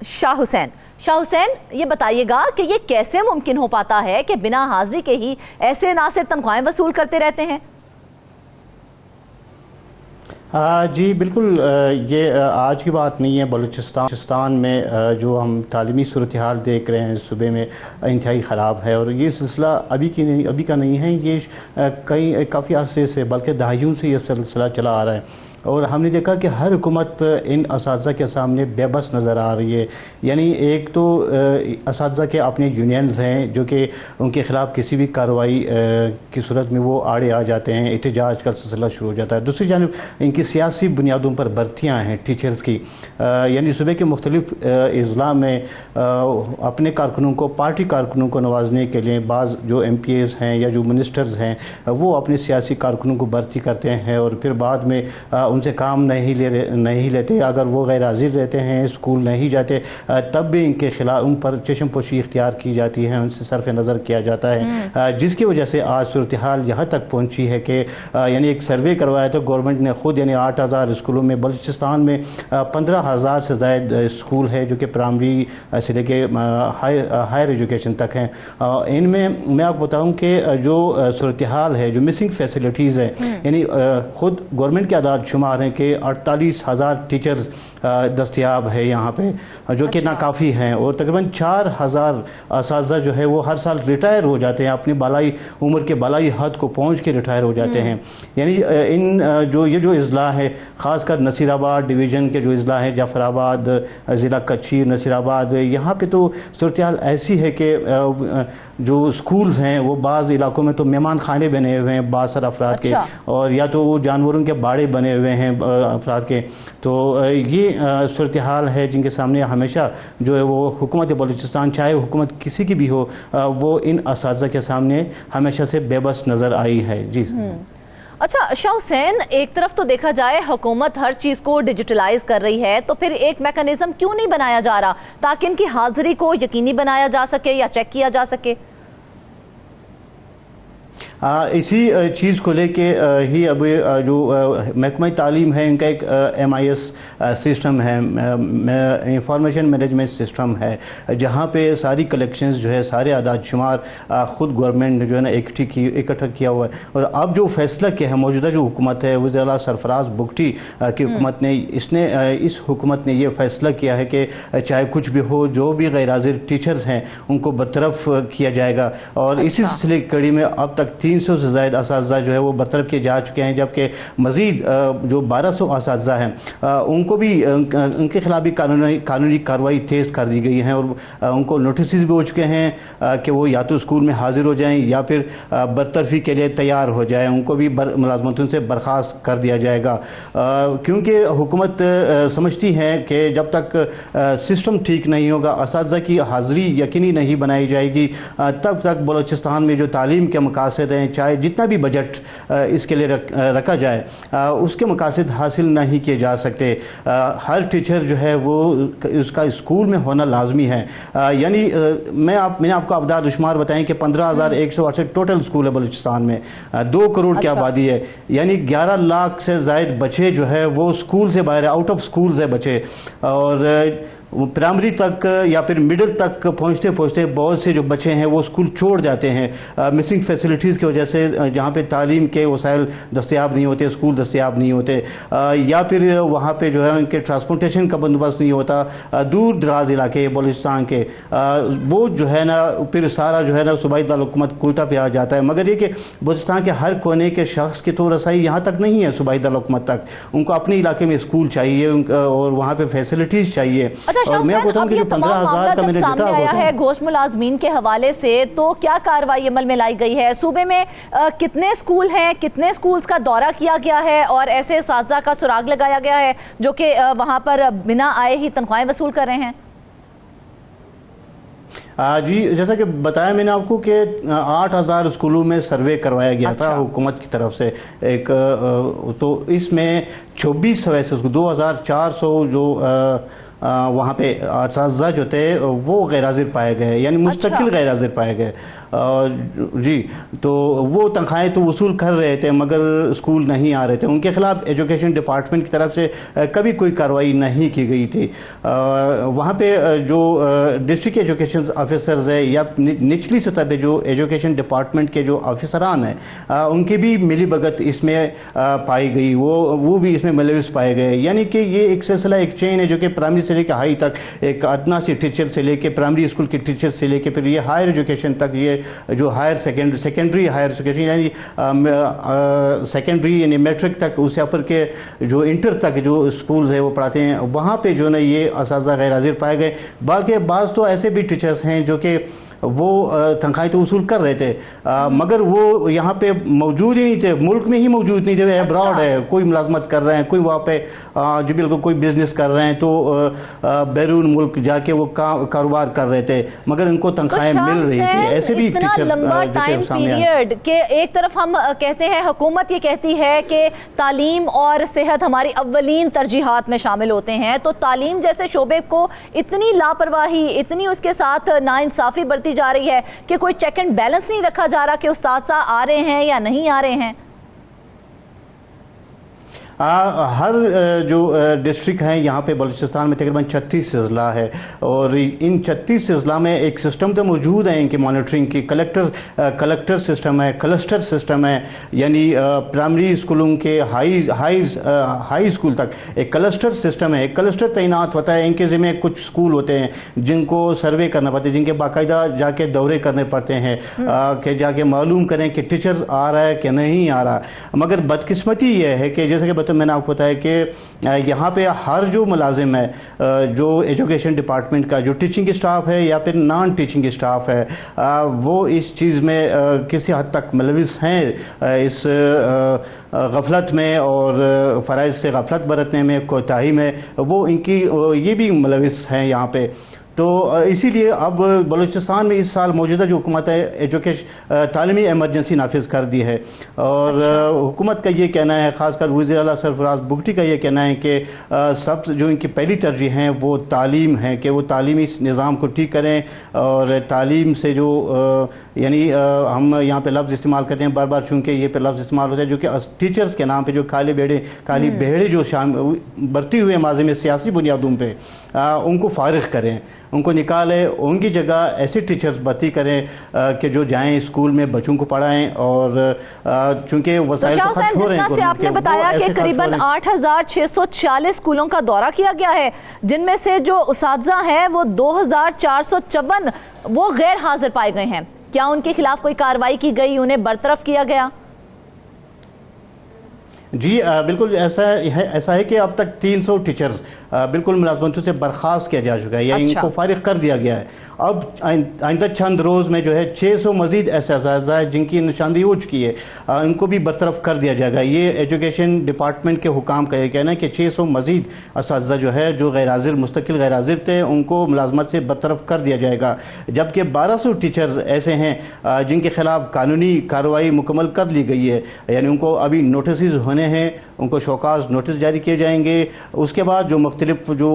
शाह हुसैन। शाह हुसैन, ये बताइएगा कि ये कैसे मुमकिन हो पाता है कि बिना हाजिरी के ही ऐसे नासिर तनख्वाहें वसूल करते रहते हैं?
जी बिल्कुल, ये आज की बात नहीं है। बलूचिस्तान में जो हम तालीमी सूरत हाल देख रहे हैं सूबे में इंतहाई ख़राब है और ये सिलसिला अभी का नहीं है, ये काफ़ी अरसे से बल्कि दहाइयों से ये सिलसिला चला आ रहा है। और हमने देखा कि हर हुकूमत इन असातिज़ा के सामने बेबस नज़र आ रही है। यानी एक तो असातिज़ा के अपने यूनियंस हैं जो कि उनके ख़िलाफ़ किसी भी कार्रवाई की सूरत में वो आड़े आ जाते हैं, एहतजाज का सिलसिला शुरू हो जाता है। दूसरी जानिब इनकी सियासी बुनियादों पर भर्तियाँ हैं टीचर्स की, यानी सूबे के मुख्तलिफ अज़ला में अपने कारकुनों को, पार्टी कारकुनों को नवाजने के लिए बाज़ जो MPAs हैं या जो मिनिस्टर्स हैं वो अपने सियासी कारकुनों को भर्ती करते हैं और फिर बाद में उनसे काम नहीं लेते। अगर वो गैर हाजिर रहते हैं, स्कूल नहीं जाते, तब भी इनके खिलाफ उन पर चश्म पोशी इख्तियार की जाती है, उनसे सरफ नज़र किया जाता है, जिसकी वजह से आज सूरत हाल यहाँ तक पहुँची है कि यानी एक सर्वे करवाया था गवर्नमेंट ने खुद, यानी 8,000 स्कूलों में, बलूचिस्तान में 15,000 से ज़ायद स्कूल है जो कि प्राइमरी से लेके हायर एजुकेशन तक हैं। इनमें मैं आपको बताऊँ कि जो सूरत हाल है, जो मिसिंग फैसिलिटीज़ है, यानी ख़ुद गवर्नमेंट के आदाद शुमार हैं कि 48,000 टीचर्स दस्तयाब है यहाँ पे जो कि नाकाफ़ी हैं और तकरीबन 4,000 असातिज़ा जो है वो हर साल रिटायर हो जाते हैं, अपनी बालाई उम्र के बालाई हद को पहुँच के रिटायर हो जाते हैं। यानी इन ये जो अज़ला है, ख़ासकर नसीराबाद डिवीज़न के जो अज़ला है, जाफ़राबाद ज़िला कच्ची, नसीराबाद, यहाँ पे तो सूरत हाल ऐसी है कि जो स्कूल्स हैं वो बाज़ इलाकों में तो मेहमान खाने बने हुए हैं बासर अफराद के, और या तो जानवरों के बाड़े बने हुए हैं अफराद के। तो ये सूरत हाल है जिनके सामने हमेशा जो है वो हुकूमत बलूचिस्तान, चाहे हुकूमत किसी की भी हो, वो इन असातिज़ा के सामने हमेशा से बेबस नज़र आई है। जी
अच्छा शाह हुसैन, एक तरफ तो देखा जाए हुकूमत हर चीज़ को डिजिटलाइज कर रही है, तो फिर एक मैकेनिज्म क्यों नहीं बनाया जा रहा ताकि इनकी हाजिरी को यकीनी बनाया जा सके या चेक किया जा सके?
इसी चीज़ को लेके ही अब जो महकमा तालीम है, इनका एक MIS सिस्टम है, इंफॉर्मेशन मैनेजमेंट सिस्टम है, जहाँ पे सारी कलेक्शंस जो है, सारे आदाद शुमार ख़ुद गवर्नमेंट जो है ना इकट्ठा किया हुआ है। और अब जो फैसला किया है मौजूदा जो हुकूमत है, वज़ीर आला सरफराज बुगटी की हुकूमत ने, इस हुकूमत ने ये फैसला किया है कि चाहे कुछ भी हो, जो भी गैर हाज़िर टीचर्स हैं उनको बरतरफ किया जाएगा। और इसी सिलसिले की कड़ी में अब तक 300 से ज़ायद असातिज़ा जो है वो बरतरफ किए जा चुके हैं, जबकि मज़ीद जो 1200 असातिज़ा हैं उनको भी उनके खिलाफ भी कानूनी कार्रवाई तेज़ कर दी गई है और उनको नोटिस भी हो चुके हैं कि वो या तो स्कूल में हाजिर हो जाएं या फिर बरतरफी के लिए तैयार हो जाएं, उनको भी मुलाजमतों से बर्खास्त कर दिया जाएगा। क्योंकि हुकूमत समझती है कि जब तक सिस्टम ठीक नहीं होगा, असातिज़ा की हाज़िरी यकीनी नहीं बनाई जाएगी, तब तक बलूचिस्तान में जो तालीम के मकासद हैं, चाहे जितना भी बजट इसके लिए रखा जाए, उसके मकासद हासिल नहीं किए जा सकते। हर टीचर जो है वो उसका स्कूल में होना लाजमी है। यानी मैंने आपको अवदाद शुमार बताएं कि 15,168 टोटल स्कूल है बलूचिस्तान में, 2 करोड़ की आबादी है, यानी 11 लाख से ज़ायद बच्चे जो है वो स्कूल से बाहर है, आउट ऑफ स्कूल्स है बच्चे। और प्राइमरी तक या फिर मिडिल तक पहुंचते पहुंचते बहुत से जो बच्चे हैं वो स्कूल छोड़ जाते हैं मिसिंग फैसिलिटीज़ की वजह से, जहाँ पे तालीम के वसाइल दस्तयाब नहीं होते, स्कूल दस्तयाब नहीं होते, या फिर वहाँ पे जो है उनके ट्रांसपोर्टेशन का बंदोबस्त नहीं होता, दूर दराज इलाके बलूचिस्तान के, वो जो है ना फिर सारा जो है ना सूबाई दारुल-हुकूमत कोयटा पे आ जाता है। मगर ये कि बलूचिस्तान के हर कोने के शख्स की तो रसाई यहाँ तक नहीं है सूबाई दारुल-हुकूमत तक, उनको अपने इलाके में स्कूल चाहिए और वहाँ पे फैसिलिटीज़ चाहिए।
अच्छा,
मैं बताऊं कि जो 15,000 का मैंने डेटा
आया है गोश्त मुलाजमीन के हवाले से, तो क्या कार्रवाई अमल में लाई गई है? सूबे में कितने स्कूल हैं, कितने स्कूल्स का दौरा किया गया है और ऐसे असातिज़ा का सुराग लगाया गया है जो कि वहाँ पर बिना आए ही तनख्वाहें वसूल कर रहे हैं?
जी, जैसा कि बताया मैंने आपको कि 8,000 स्कूलों में सर्वे करवाया गया था हुकूमत की तरफ से एक, तो इसमें 24 से 2,400 जो वहाँ पे असातिज़ा जो थे वो गैर हाजिर पाए गए, यानी मुस्तकिल गैर हाजिर पाए गए। जी, तो वो तनख्वाहें तो वसूल कर रहे थे मगर स्कूल नहीं आ रहे थे। उनके खिलाफ एजुकेशन डिपार्टमेंट की तरफ से कभी कोई कार्रवाई नहीं की गई थी। वहाँ पे जो डिस्ट्रिक्ट एजुकेशन ऑफिसर्स है या निचली सतह पे जो एजुकेशन डिपार्टमेंट के जो ऑफिसरान हैं उनकी भी मिली भगत इसमें पाई गई, वो भी इसमें मुलविस पाए गए। यानी कि ये एक सिलसिला, एक चेन है जो कि प्राइमरी से लेकर हाई तक, एक अदना से टीचर से लेकर प्राइमरी स्कूल के टीचर से लेकर फिर ये हायर एजुकेशन तक, ये जो हायर सेकेंडरी हायर एजुकेशन यानी सेकेंडरी यानी मैट्रिक तक, उससे ऊपर के जो इंटर तक जो स्कूल्स है वो पढ़ाते हैं, वहाँ पे जो ना ये असातिज़ा गैर हाजिर पाए गए। बाकी बाज़ तो ऐसे भी टीचर्स हैं जो कि वो तनख्वाहें तो वसूल कर रहे थे मगर वो यहाँ पे मौजूद ही नहीं थे, मुल्क में ही मौजूद नहीं थे, अब्रॉड है, कोई मुलाजमत कर रहे हैं, कोई वहाँ पे जो बिल्कुल कोई बिजनेस कर रहे हैं, तो बैरून मुल्क जाके वो कारोबार कर रहे थे मगर उनको तनख्वाहें मिल रही थी। ऐसे भी टीचर्स
टाइम पीरियड के एक तरफ हम कहते हैं, हुकूमत ये कहती है कि तालीम और सेहत हमारी अव्वलीन तरजीहात में शामिल होते हैं, तो तालीम जैसे शोबे को इतनी लापरवाही, इतनी उसके साथ नाइंसाफ़ी बरती जा रही है कि कोई चेक एंड बैलेंस नहीं रखा जा रहा कि उस्ताद आ रहे हैं या नहीं आ रहे हैं।
हर जो डिस्ट्रिक्ट हैं यहाँ पे बलूचिस्तान में तकरीबन 36 अजला है और इन 36 अजला में एक सिस्टम तो मौजूद है इनकी मॉनिटरिंग की, कलेक्टर सिस्टम है, क्लस्टर सिस्टम है, यानी प्राइमरी स्कूलों के हाई स्कूल तक एक क्लस्टर सिस्टम है। एक क्लस्टर तैनात होता है, इनके ज़िम्मे कुछ स्कूल होते हैं जिनको सर्वे करना पड़ता है, जिनके बाकायदा जाके दौरे करने पड़ते हैं कि जाके मालूम करें कि टीचर्स आ रहा है कि नहीं आ रहा। मगर बदकिस्मती ये है कि जैसे कि तो मैंने आपको बताया कि यहाँ पे हर जो मुलाजिम है, जो एजुकेशन डिपार्टमेंट का जो टीचिंग स्टाफ है या फिर नॉन टीचिंग स्टाफ है, वो इस चीज़ में किसी हद तक मुलविस हैं, इस गफलत में और फ़राइज़ से गफलत बरतने में, कोताही में, वो इनकी ये भी मुलविस हैं यहाँ पे। तो इसीलिए अब बलूचिस्तान में इस साल मौजूदा जो हुकूमत है एजुकेशन तालीमी एमरजेंसी नाफिज कर दी है और हुकूमत का ये कहना है, ख़ासकर वज़ीर आला सरफराज बुगटी का ये कहना है कि सब जो इनकी पहली तरजीह हैं वो तालीम है, कि वो तालीमी निज़ाम को ठीक करें और तालीम से जो यानी हम यहाँ पे लफ्ज़ इस्तेमाल करते हैं बार बार, चूँकि ये पे लफ्ज़ इस्तेमाल होता है जो कि टीचर्स के नाम पे जो काली बेड़े जो बढ़ती हुए माजी में सियासी बुनियादों पे उनको फ़ारिग करें, उनको निकालें, उनकी जगह ऐसे टीचर्स भर्ती करें कि जो जाएं स्कूल में बच्चों को पढ़ाएं। और चूँकि वसाइल तो खर्च हो रहे हैं,
आपने बताया कि करीबन 8,646 स्कूलों का दौरा किया गया है, जिनमें से जो उसातिज़ा हैं वो 2,454 वो गैर हाजिर पाए गए हैं। क्या उनके खिलाफ कोई कार्रवाई की गई, उन्हें बरतरफ किया गया?
जी बिल्कुल ऐसा है कि अब तक 300 टीचर्स बिल्कुल मुलाजमतों से बर्खास्त किया जा चुका है या इनको फारिग कर दिया गया है। अब आइंदा चंद रोज़ में जो है 600 मज़ीद ऐसे असातिज़ा है जिनकी निशानदेही हो चुकी है, इनको भी बरतरफ कर दिया जाएगा। ये एजुकेशन डिपार्टमेंट के हुकाम का ये कहना है कि 600 मज़ीद असातिज़ा जो है जो गैर हाजिर मुस्तकिल गैर हाजिर थे उनको मुलाजमत से बरतरफ कर दिया जाएगा, जबकि 1200 टीचर्स ऐसे हैं जिनके खिलाफ कानूनी कार्रवाई मुकम्मल कर ली गई है, यानी उनको अभी नोटिस होने हैं उनको शोकाज नोटिस जारी किए जाएंगे। उसके बाद जो मुख्तलिफ जो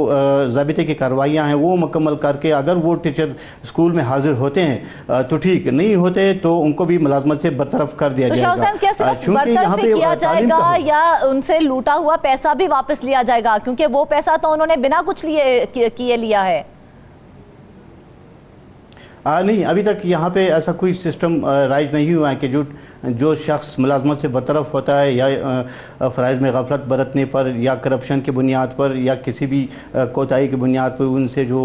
ज़ाबिते की कार्रवाइयाँ हैं वो मुकम्मल करके अगर वो टीचर स्कूल में हाजिर होते हैं तो ठीक, नहीं होते तो उनको भी मुलाजमत से बरतरफ कर दिया जाएगा।
क्या सिर्फ बरतरफ किया जाएगा या उनसे लूटा हुआ पैसा भी वापस लिया जाएगा, क्योंकि वो पैसा तो उन्होंने बिना कुछ किए लिया है?
नहीं, अभी तक यहाँ पे ऐसा कोई सिस्टम राइज नहीं हुआ है कि जो शख्स मुलाजमत से बरतरफ होता है या फ़राइज़ में गफलत बरतने पर या करप्शन की बुनियाद पर या किसी भी कोताही की बुनियाद पर उनसे जो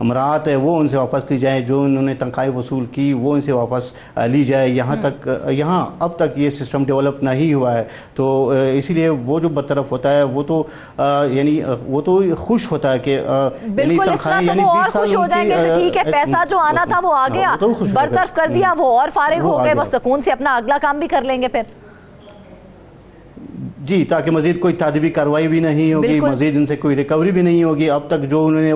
अमरात है वो उनसे वापस ली जाए, जो उन्होंने तनख्वाहें वसूल की वो उनसे वापस ली जाए। यहाँ अब तक ये सिस्टम डेवलप नहीं हुआ है, तो इसीलिए वो जो बरतरफ होता है वो तो यानी वो तो खुश होता है कि
तनख्वाहें यानी 20 साल हो जाएंगे, ठीक है, पैसा जो आना था वो आ गया, बरतरफ कर दिया, वो और फारिग हो गए, वो सुकून से अपना अगला काम भी कर लेंगे फिर।
जी, ताकि मज़ीद कोई तादीबी कार्रवाई भी नहीं होगी, मज़ीद उनसे कोई रिकवरी भी नहीं होगी। अब तक जो उन्होंने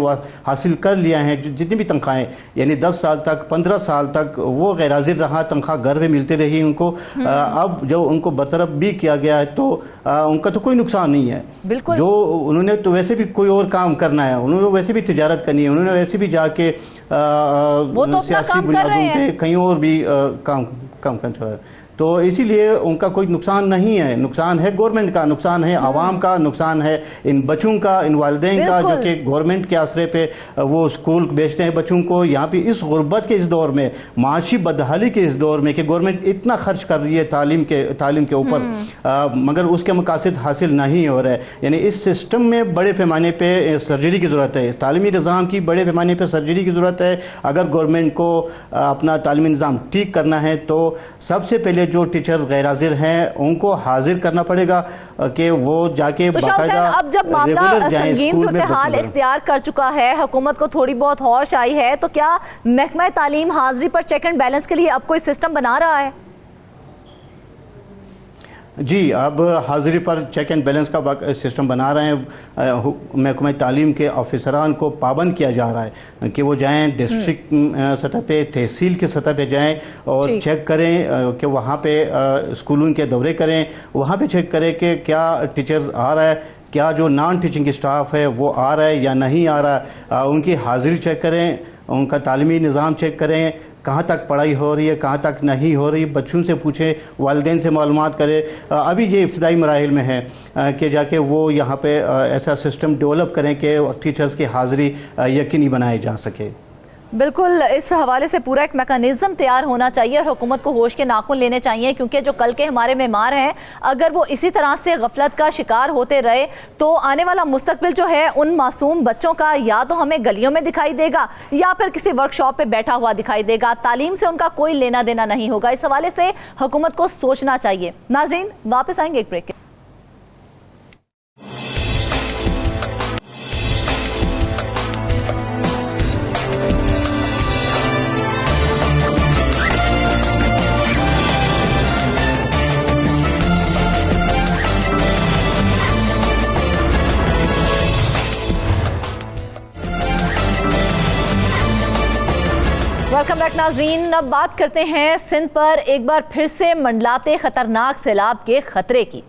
हासिल कर लिया है, जितनी भी तनख्वाहें यानी 10 साल तक 15 साल तक वो गैर हाजिर रहा, तनख्वाह घर में मिलती रही उनको। अब जो उनको बरतरफ भी किया गया है तो उनका तो कोई नुकसान नहीं है। जो उन्होंने तो वैसे भी कोई और काम करना है, उन्होंने वैसे भी तिजारत करनी है, उन्होंने वैसे भी जाके सियासी बुनियादों पर कहीं और भी काम करना है, तो इसीलिए उनका कोई नुकसान नहीं है। नुकसान है गवर्नमेंट का, नुकसान है आवाम का, नुकसान है इन बच्चों का, इन वालिदैन का, जो कि गवर्नमेंट के आसरे पे वो स्कूल भेजते हैं बच्चों को। यहाँ पे इस गुर्बत के इस दौर में, माशी बदहाली के इस दौर में कि गवर्नमेंट इतना खर्च कर रही है तालीम के ऊपर, मगर उसके मकासद हासिल नहीं हो रहा है। यानी इस सिस्टम में बड़े पैमाने पर सर्जरी की ज़रूरत है, तालीमी निज़ाम की बड़े पैमाने पर सर्जरी की ज़रूरत है। अगर गवर्नमेंट को अपना तालीमी निज़ाम ठीक करना है तो सबसे पहले जो टीचर्स गैर हाजिर हैं उनको हाजिर करना पड़ेगा कि वो जाके
बाकायदा। अब जब मामला संगीन सूरत-ए-हाल इख्तियार कर चुका है, हुकूमत को थोड़ी बहुत होश आई है, तो क्या महकमा तालीम हाजिरी पर चेक एंड बैलेंस के लिए अब कोई सिस्टम बना रहा है?
जी, अब हाज़िरी पर चेक एंड बैलेंस का सिस्टम बना रहे हैं। महकमा तालीम के ऑफिसरान को पाबंद किया जा रहा है कि वो जाएं डिस्ट्रिक्ट सतह पे, तहसील की सतह पे जाएं और चेक करें कि वहाँ पे स्कूलों के दौरे करें, वहाँ पे चेक करें कि क्या टीचर्स आ रहा है, क्या जो नॉन टीचिंग स्टाफ है वो आ रहा है या नहीं आ रहा है, उनकी हाज़िरी चेक करें, उनका तालीमी निज़ाम चेक करें, कहाँ तक पढ़ाई हो रही है, कहाँ तक नहीं हो रही, बच्चों से पूछें, वालिदैन से मालूमात करें। अभी ये इब्तिदाई मराहिल में है कि जाके वो यहाँ पे ऐसा सिस्टम डेवलप करें कि टीचर्स की हाज़िरी यकीनी बनाई जा सके।
बिल्कुल, इस हवाले से पूरा एक मैकेनिज़्म तैयार होना चाहिए और हुकूमत को होश के नाखून लेने चाहिए, क्योंकि जो कल के हमारे मेहमान हैं अगर वो इसी तरह से गफलत का शिकार होते रहे तो आने वाला मुस्तकबिल जो है उन मासूम बच्चों का या तो हमें गलियों में दिखाई देगा या फिर किसी वर्कशॉप पे बैठा हुआ दिखाई देगा। तालीम से उनका कोई लेना देना नहीं होगा। इस हवाले से हुकूमत को सोचना चाहिए। नाज़रीन, वापस आएंगे एक ब्रेक के। वेलकम बैक नाज़रीन। अब बात करते हैं सिंध पर एक बार फिर से मंडलाते खतरनाक सैलाब के खतरे की।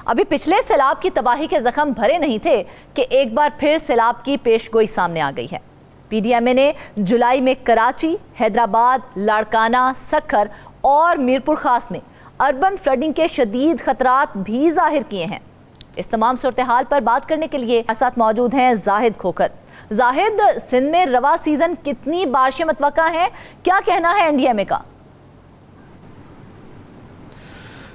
अभी पिछले सैलाब की तबाही के जख्म भरे नहीं थे कि एक बार फिर सैलाब की पेशगोई सामने आ गई है। पीडीएमए ने जुलाई में कराची, हैदराबाद, लाड़काना, सक्खर और मीरपुर खास में अर्बन फ्लडिंग के शदीद खतरात भी जाहिर किए हैं। इस तमाम सूरत हाल पर बात करने के लिए हमारे साथ मौजूद हैं जाहिद खोखर। जाहिद, सिंध में रवा सीजन कितनी बारिशें मुतवक्का हैं, क्या कहना है एनडीएमए का?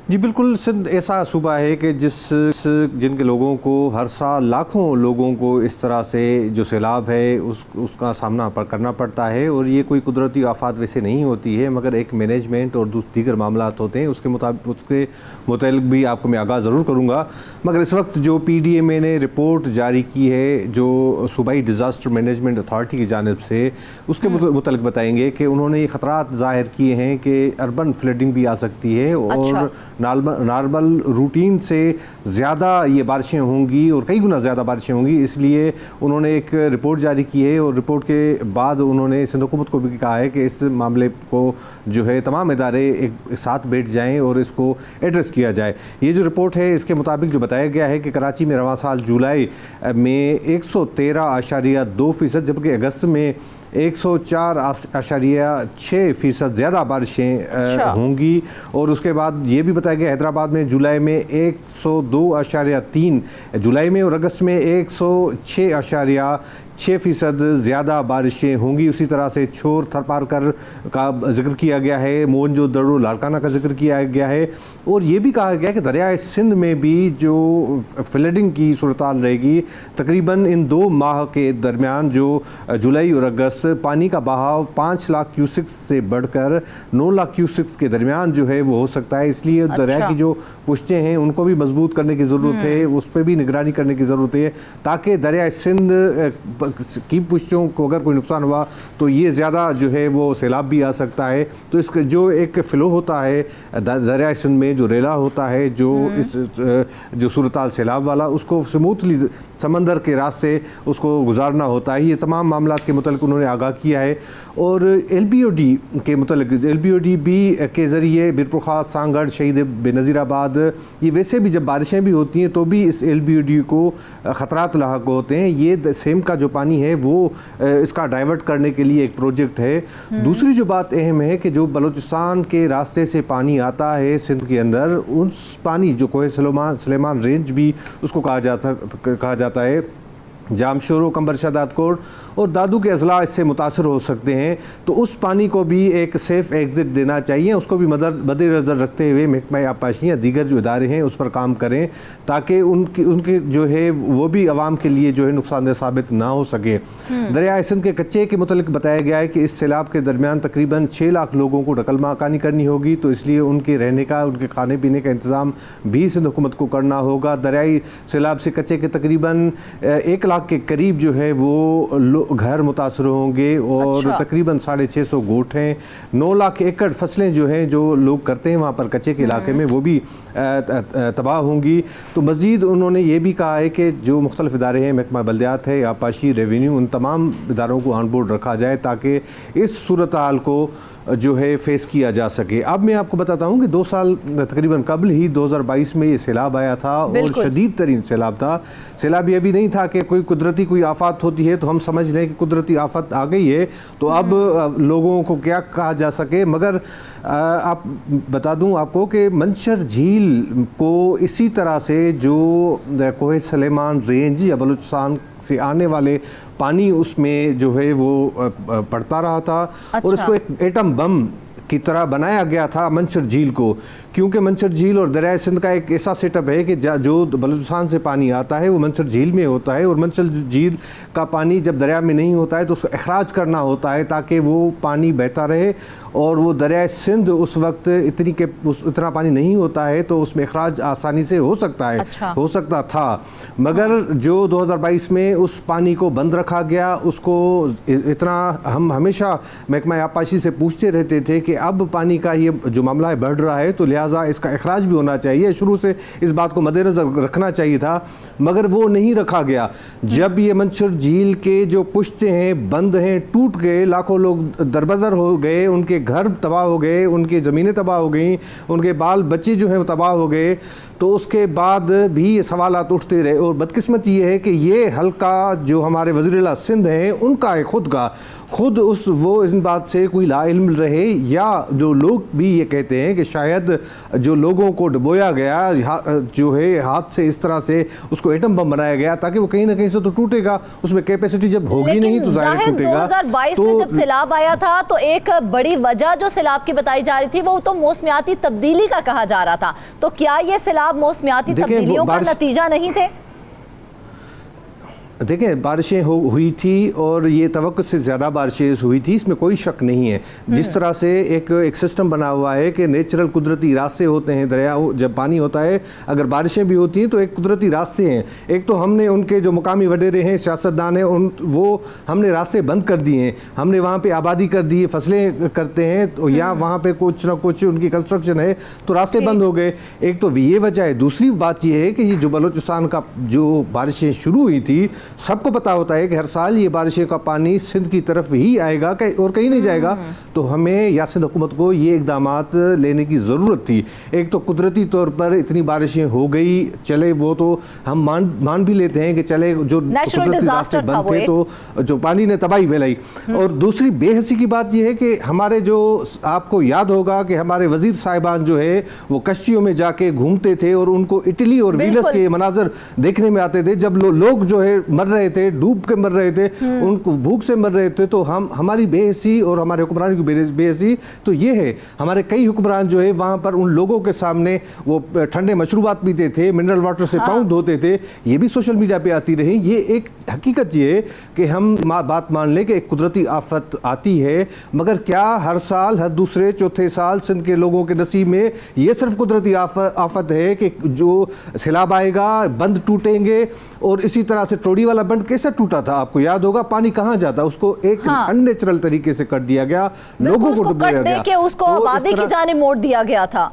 जी बिल्कुल, सिंध ऐसा सूबा है कि जिनके लोगों को हर साल लाखों लोगों को इस तरह से जो सैलाब है उसका सामना करना पड़ता है। और ये कोई कुदरती आफत वैसे नहीं होती है, मगर एक मैनेजमेंट और दीगर मामलात होते हैं। उसके मुताबिक भी आपको मैं आगाह ज़रूर करूँगा। मगर इस वक्त जो पीडीएमए ने रिपोर्ट जारी की है जो सूबाई डिज़ास्टर मैनेजमेंट अथॉरिटी की जानिब से, उसके मुताबिक बताएंगे कि उन्होंने ये ख़तरात ज़ाहिर किए हैं कि अर्बन फ्लडिंग भी आ सकती है और نارمل روٹین سے زیادہ یہ بارشیں ہوں گی اور کئی گنا زیادہ بارشیں ہوں گی، اس لیے انہوں نے ایک رپورٹ جاری کی ہے اور رپورٹ کے بعد انہوں نے سندھ حکومت کو بھی کہا ہے کہ اس معاملے کو جو ہے تمام ادارے ایک ساتھ بیٹھ جائیں اور اس کو ایڈریس کیا جائے۔ یہ جو رپورٹ ہے اس کے مطابق جو بتایا گیا ہے کہ کراچی میں رواں سال جولائی میں 113.2%، جبکہ اگست میں 104.6% زیادہ بارشیں ہوں گی، اور اس کے بعد یہ بھی بتایا گیا حیدرآباد میں جولائی میں 102.3 جولائی میں اور اگست میں 106.6% زیادہ بارشیں ہوں گی۔ اسی طرح سے چھور تھرپارکر کا ذکر کیا گیا ہے، موہنجو دڑو لاڑکانہ کا ذکر کیا گیا ہے، اور یہ بھی کہا گیا کہ دریائے سندھ میں بھی جو فلڈنگ کی صورتحال رہے گی، تقریباً ان 2 ماہ کے درمیان جو جولائی اور اگست پانی کا بہاؤ 5 لاکھ کیوسکس سے بڑھ کر 9 لاکھ کیوسکس کے درمیان جو ہے وہ ہو سکتا ہے۔ اس لیے دریا کی جو پشتیں ہیں ان کو بھی مضبوط کرنے کی ضرورت ہے، اس پہ بھی نگرانی کرنے کی ضرورت ہے، تاکہ دریائے سندھ کی پشتوں کو اگر کوئی نقصان ہوا تو یہ زیادہ جو ہے وہ سیلاب بھی آ سکتا ہے۔ تو اس کا جو ایک فلو ہوتا ہے دریائے سندھ میں، جو ریلا ہوتا ہے، جو صورتحال سیلاب والا، اس کو سموتھلی سمندر کے راستے اس کو گزارنا ہوتا ہے۔ یہ تمام معاملات کے متعلق انہوں نے آگاہ کیا ہے، اور ایل بی او ڈی کے متعلق L B O D B کے ذریعے بیرپورخاص، سانگڑ، شہید بے نظیر آباد، یہ ویسے بھی جب بارشیں بھی ہوتی ہیں تو بھی اس ایل بی او ڈی کو خطرات لاحق ہوتے ہیں۔ یہ سیم کا جو پانی ہے وہ اس کا ڈائیورٹ کرنے کے لیے ایک پروجیکٹ ہے۔ دوسری جو بات اہم ہے کہ جو بلوچستان کے راستے سے پانی آتا ہے سندھ کے اندر، اس پانی جو کوہ سلیمان رینج بھی اس کو کہا جاتا ہے، جام شورو، کمبر شاداد کوٹ اور دادو کے اضلاع اس سے متاثر ہو سکتے ہیں، تو اس پانی کو بھی ایک سیف ایگزٹ دینا چاہیے۔ اس کو بھی مد نظر رکھتے ہوئے محکمہ آبپاشی یا دیگر جو ادارے ہیں اس پر کام کریں، تاکہ ان کے جو ہے وہ بھی عوام کے لیے جو ہے نقصان دہ ثابت نہ ہو سکے۔ دریائے سندھ کے کچے کے متعلق بتایا گیا ہے کہ اس سیلاب کے درمیان تقریباً 6 لاکھ لوگوں کو ڈکل مکانی کرنی ہوگی، تو اس لیے ان کے رہنے کا، ان کے کھانے پینے کا انتظام بھی سندھ حکومت کو کرنا ہوگا۔ دریائی سیلاب سے کچے کے تقریباً 1 لاکھ کے قریب جو ہے وہ گھر متاثر ہوں گے، اور تقریباً 650 گوٹ ہیں۔ 9 لاکھ ایکڑ فصلیں جو ہیں جو لوگ کرتے ہیں وہاں پر کچے کے علاقے میں، وہ بھی تباہ ہوں گی۔ تو مزید انہوں نے یہ بھی کہا ہے کہ جو مختلف ادارے ہیں، محکمہ بلدیات ہے، آبپاشی، ریونیو، ان تمام اداروں کو آن بورڈ رکھا جائے تاکہ اس صورتحال کو جو ہے فیس کیا جا سکے۔ اب میں آپ کو بتاتا ہوں کہ 2 سال تقریباً قبل ہی 2022 میں یہ سیلاب آیا تھا، اور شدید ترین سیلاب تھا۔ سیلاب یہ بھی نہیں تھا کہ قدرتی کوئی آفات ہوتی ہے تو ہم سمجھ لیں کہ قدرتی آفت آ گئی ہے تو اب لوگوں کو کیا کہا جا سکے، مگر آپ بتا دوں آپ کو کہ منشر جھیل کو اسی طرح سے جو کوہ سلیمان رینج یا بلوچستان سے آنے والے پانی اس میں جو ہے وہ پڑتا رہا تھا، اور اس کو ایک ایٹم بم کی طرح بنایا گیا تھا منشر جھیل کو، کیونکہ منشر جھیل اور دریائے سندھ کا ایک ایسا سیٹ اپ ہے کہ جو بلوچستان سے پانی آتا ہے وہ منشر جھیل میں ہوتا ہے، اور منشر جھیل کا پانی جب دریا میں نہیں ہوتا ہے تو اس کو اخراج کرنا ہوتا ہے تاکہ وہ پانی بہتا رہے، اور وہ دریائے سندھ اس وقت اتنا پانی نہیں ہوتا ہے تو اس میں اخراج آسانی سے ہو سکتا ہے، ہو سکتا تھا، مگر جو 2022 میں اس پانی کو بند رکھا گیا، اس کو اتنا ہم ہمیشہ محکمہ آبپاشی سے پوچھتے رہتے تھے کہ اب پانی کا یہ جو معاملہ ہے بڑھ رہا ہے تو لہٰذا اس کا اخراج بھی ہونا چاہیے، شروع سے اس بات کو مد نظر رکھنا چاہیے تھا، مگر وہ نہیں رکھا گیا۔ جب یہ منشر جھیل کے جو پشتے ہیں بند ہیں، ٹوٹ گئے، لاکھوں لوگ دربدر ہو گئے، ان کے گھر تباہ ہو گئے، ان کی زمینیں تباہ ہو گئیں، ان کے بال بچے جو ہیں وہ تباہ ہو گئے، تو اس کے بعد بھی یہ سوالات اٹھتے رہے، اور بدقسمت یہ ہے کہ یہ حلقہ جو ہمارے وزیر اعلیٰ سندھ ہیں ان کا ہے خود وہ اس بات سے کوئی لا علم رہے، یا جو لوگ بھی یہ کہتے ہیں کہ شاید جو لوگوں کو ڈبویا گیا جو ہے ہاتھ سے، اس طرح سے اس کو ایٹم بم بنایا گیا تاکہ وہ کہیں نہ کہیں سے تو ٹوٹے گا، اس میں کیپیسٹی جب ہوگی نہیں تو ظاہر ٹوٹے گا۔
2022 میں جب سیلاب آیا تھا تو ایک بڑی وجہ جو سیلاب کی بتائی جا رہی تھی وہ تو موسمیاتی تبدیلی کا کہا جا رہا تھا، تو کیا یہ سیلاب موسمیاتی تبدیلیوں کا نتیجہ نہیں تھے؟
دیکھیں بارشیں ہوئی تھی اور یہ توقع سے زیادہ بارشیں ہوئی تھی، اس میں کوئی شک نہیں ہے. جس طرح سے ایک سسٹم بنا ہوا ہے کہ نیچرل قدرتی راستے ہوتے ہیں، دریا جب پانی ہوتا ہے اگر بارشیں بھی ہوتی ہیں تو ایک قدرتی راستے ہیں. ایک تو ہم نے ان کے جو مقامی وڈیرے ہیں، سیاستدان ہیں، وہ ہم نے راستے بند کر دیے ہیں. ہم نے وہاں پہ آبادی کر دی ہے، فصلیں کرتے ہیں یا وہاں پہ کچھ نہ کچھ ان کی کنسٹرکشن ہے تو راستے بند ہو گئے. ایک تو یہ وجہ ہے. دوسری بات یہ ہے کہ یہ جو بلوچستان کا جو بارشیں شروع ہوئی تھی، سب کو پتہ ہوتا ہے کہ ہر سال یہ بارشیں کا پانی سندھ کی طرف ہی آئے گا اور کہیں نہیں جائے گا. تو ہمیں یا سندھ حکومت کو یہ اقدامات لینے کی ضرورت تھی. ایک تو قدرتی طور پر اتنی بارشیں ہو گئی، چلے وہ تو ہم مان بھی لیتے ہیں کہ چلے جو قدرتی راستے بند تھے تو جو پانی نے تباہی پھیلائی. اور دوسری بے حسی کی بات یہ ہے کہ ہمارے جو آپ کو یاد ہوگا کہ ہمارے وزیر صاحبان جو ہے وہ کشتیوں میں جا کے گھومتے تھے اور ان کو اٹلی اور ویلس کے مناظر دیکھنے میں آتے تھے جب لوگ جو ہے مر رہے تھے، ڈوب کے مر رہے تھے، ان کو بھوک سے مر رہے تھے. تو ہماری بے حسی اور ہمارے حکمران کی بے حسی تو یہ ہے. ہمارے کئی حکمران جو ہے وہاں پر ان لوگوں کے سامنے وہ ٹھنڈے مشروبات پیتے تھے، منرل واٹر سے پاؤں دھوتے تھے. یہ بھی سوشل میڈیا پہ آتی رہی. یہ ایک حقیقت یہ ہے کہ ہم بات مان لیں کہ ایک قدرتی آفت آتی ہے، مگر کیا ہر سال ہر دوسرے چوتھے سال سندھ کے لوگوں کے نصیب میں یہ صرف قدرتی آفت ہے کہ جو سیلاب آئے گا، بند ٹوٹیں گے؟ اور اسی طرح سے ٹوڑی والا بند کیسے ٹوٹا تھا آپ کو یاد ہوگا. پانی کہاں جاتا، اس کو ایک ان نیچرل طریقے سے کٹ دیا گیا، لوگوں کو ڈبویا گیا،
کہ اس کو آبادی کی جانب موڑ دیا گیا تھا.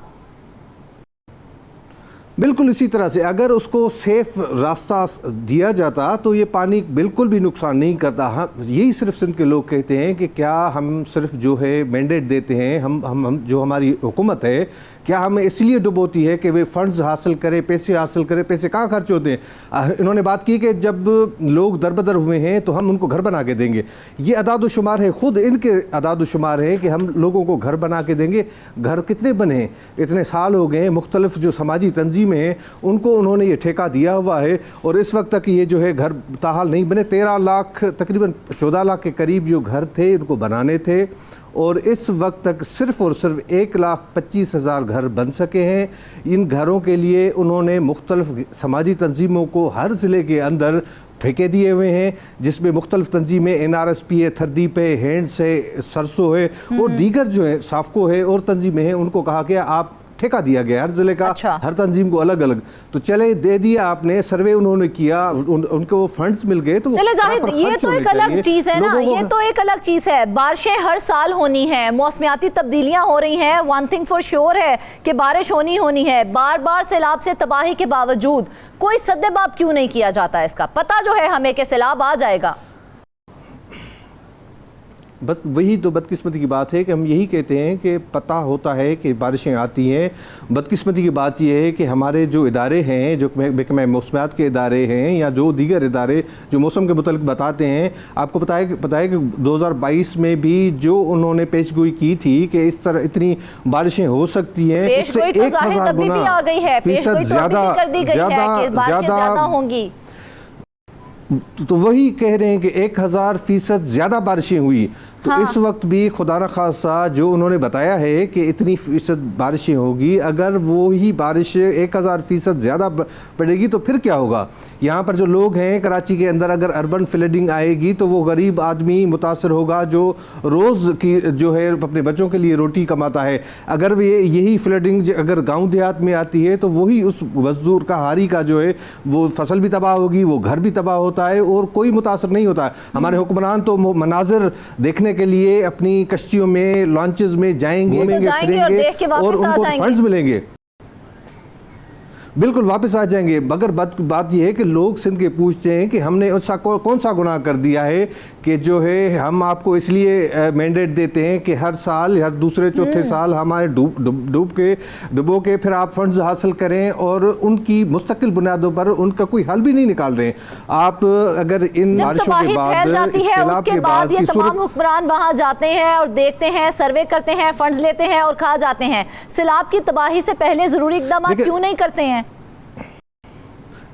بالکل اسی طرح سے اگر اس کو سیف راستہ دیا جاتا تو یہ پانی بالکل بھی نقصان نہیں کرتا. یہی صرف سندھ کے لوگ کہتے ہیں کہ کیا ہم صرف جو ہے مینڈیٹ دیتے ہیں، ہم جو ہماری حکومت ہے کیا ہمیں اس لیے ڈبوتی ہے کہ وہ فنڈز حاصل کرے، پیسے حاصل کرے؟ پیسے کہاں خرچ ہوتے ہیں؟ انہوں نے بات کی کہ جب لوگ دربدر ہوئے ہیں تو ہم ان کو گھر بنا کے دیں گے. یہ اعداد و شمار ہے، خود ان کے اعداد و شمار ہے کہ ہم لوگوں کو گھر بنا کے دیں گے. گھر کتنے بنے ہیں؟ اتنے سال ہو گئے ہیں. مختلف جو سماجی تنظیمیں ہیں ان کو انہوں نے یہ ٹھیکہ دیا ہوا ہے اور اس وقت تک یہ جو ہے گھر تاحال نہیں بنے. 13 لاکھ تقریباً 14 لاکھ کے قریب جو گھر تھے ان کو بنانے تھے اور اس وقت تک صرف اور صرف 1,25,000 گھر بن سکے ہیں. ان گھروں کے لیے انہوں نے مختلف سماجی تنظیموں کو ہر ضلع کے اندر ٹھیکے دیے ہوئے ہیں، جس میں مختلف تنظیمیں NRSP ہے، تھردیپ ہے، ہینڈس ہے، سرسو ہے اور دیگر جو ہے سافکو ہے اور تنظیمیں ہیں. ان کو کہا کہ آپ ٹھیکہ دیا گیا ہر ضلع کا، ہر تنظیم کو الگ الگ. تو چلے دے دیا آپ نے، سروے انہوں نے کیا، ان کو فنڈز مل گئے تو
چلے زاہد یہ تو ایک الگ چیز ہے نا، یہ تو ایک الگ چیز ہے. بارشیں ہر سال ہونی ہیں، موسمیاتی تبدیلیاں ہو رہی ہیں. ون تھنگ فور شیور ہے کہ بارش ہونی ہے. بار بار سیلاب سے تباہی کے باوجود کوئی سدباب کیوں نہیں کیا جاتا؟ اس کا پتہ جو ہے ہمیں کہ سیلاب آ جائے گا.
بس وہی تو بدقسمتی کی بات ہے کہ ہم یہی کہتے ہیں کہ پتہ ہوتا ہے کہ بارشیں آتی ہیں. بدقسمتی کی بات یہ ہے کہ ہمارے جو ادارے ہیں، جو محکمہ موسمیات کے ادارے ہیں یا جو دیگر ادارے جو موسم کے متعلق بتاتے ہیں، آپ کو پتہ ہے کہ 2022 میں بھی جو انہوں نے پیش گوئی کی تھی کہ اس طرح اتنی بارشیں ہو سکتی ہیں، اس سے 1000 گنا فیصد زیادہ
ہوں گی.
تو وہی کہہ رہے ہیں کہ 1000% زیادہ بارشیں ہوئی. تو اس وقت بھی خدا نخواستہ جو انہوں نے بتایا ہے کہ اتنی فیصد بارشیں ہوگی، اگر وہی بارش 1000% زیادہ پڑے گی تو پھر کیا ہوگا؟ یہاں پر جو لوگ ہیں کراچی کے اندر، اگر اربن فلڈنگ آئے گی تو وہ غریب آدمی متاثر ہوگا جو روز کی جو ہے اپنے بچوں کے لیے روٹی کماتا ہے. اگر یہی فلڈنگ اگر گاؤں دیہات میں آتی ہے تو وہی اس مزدور کا ہاری کا جو ہے وہ فصل بھی تباہ ہوگی، وہ گھر بھی تباہ ہوتا ہے اور کوئی متاثر نہیں ہوتا ہے. ہمارے حکمران تو مناظر دیکھنے کے لیے اپنی کشتیوں میں، لانچز میں جائیں گے، پھریں گے اور ان کو فنڈز ملیں گے، بالکل واپس آ جائیں گے. مگر بات یہ ہے کہ لوگ سندھ کے پوچھتے ہیں کہ ہم نے کون سا گناہ کر دیا ہے کہ جو ہے ہم آپ کو اس لیے مینڈیٹ دیتے ہیں کہ ہر سال ہر دوسرے چوتھے سال ہمارے ڈبو کے پھر آپ فنڈز حاصل کریں اور ان کی مستقل بنیادوں پر ان کا کوئی حل بھی نہیں نکال رہے ہیں. آپ اگر ان بارشوں کے بعد سیلاب کے بعد
یہ تمام حکمران وہاں جاتے ہیں اور دیکھتے ہیں، سروے کرتے ہیں، فنڈز لیتے ہیں اور کھا جاتے ہیں. سیلاب کی تباہی سے پہلے ضروری اقدامات کیوں نہیں کرتے ہیں؟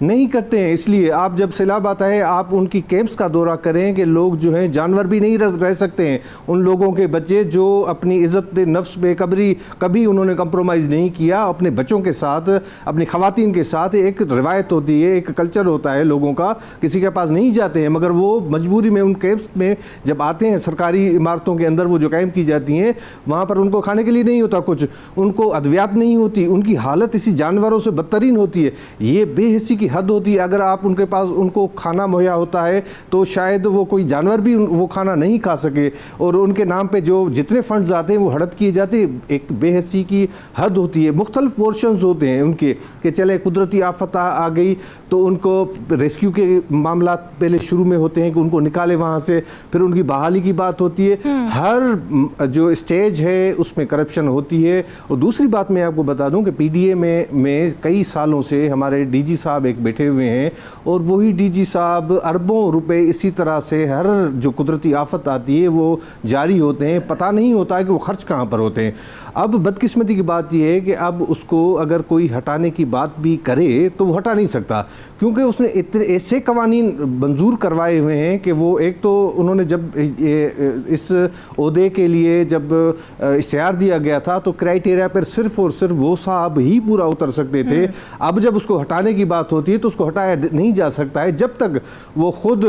نہیں کرتے ہیں. اس لیے آپ جب سیلاب آتا ہے آپ ان کی کیمپس کا دورہ کریں کہ لوگ جو ہیں جانور بھی نہیں رہ سکتے ہیں. ان لوگوں کے بچے جو اپنی عزت نفس بے کبھی انہوں نے کمپرومائز نہیں کیا اپنے بچوں کے ساتھ, اپنی خواتین کے ساتھ. ایک روایت ہوتی ہے, ایک کلچر ہوتا ہے لوگوں کا, کسی کے پاس نہیں جاتے ہیں مگر وہ مجبوری میں ان کیمپس میں جب آتے ہیں, سرکاری عمارتوں کے اندر وہ جو کیمپ کی جاتی ہیں وہاں پر ان کو کھانے کے لیے نہیں ہوتا کچھ, ان کو ادویات نہیں ہوتی, ان کی حالت اسی جانوروں سے بدترین ہوتی ہے. یہ بے حسی کی حد ہوتی ہے. اگر آپ ان کے پاس ان کو کھانا مہیا ہوتا ہے تو شاید وہ کوئی جانور بھی وہ کھانا نہیں کھا سکے, اور ان کے نام پہ جو جتنے فنڈز آتے ہیں وہ ہڑپ کیے جاتے ہیں. ایک بے حسی کی حد ہوتی ہے. مختلف پورشنز ہوتے ہیں ان کے کہ چلے قدرتی آفت آ گئی تو ان کو ریسکیو کے معاملات پہلے شروع میں ہوتے ہیں کہ ان کو نکالے وہاں سے, پھر ان کی بحالی کی بات ہوتی ہے. ہر جو اسٹیج ہے اس میں کرپشن ہوتی ہے. اور دوسری بات میں آپ کو بتا دوں کہ پی ڈی اے میں کئی سالوں سے ہمارے ڈی جی صاحب ایک بیٹھے ہوئے ہیں, اور وہی ڈی جی صاحب اربوں روپے اسی طرح سے ہر جو قدرتی آفت آتی ہے وہ جاری ہوتے ہیں, پتہ نہیں ہوتا ہے کہ وہ خرچ کہاں پر ہوتے ہیں. اب بدقسمتی کی بات یہ ہے کہ اب اس کو اگر کوئی ہٹانے کی بات بھی کرے تو وہ ہٹا نہیں سکتا, کیونکہ اس نے اتنے ایسے قوانین منظور کروائے ہوئے ہیں کہ وہ ایک تو انہوں نے جب اس عہدے کے لیے جب اشتہار دیا گیا تھا تو کرائیٹیریا پر صرف اور صرف وہ صاحب ہی پورا اتر سکتے تھے. اب جب اس کو ہٹانے کی بات ہوتی ہے تو اس کو ہٹایا نہیں جا سکتا ہے جب تک وہ خود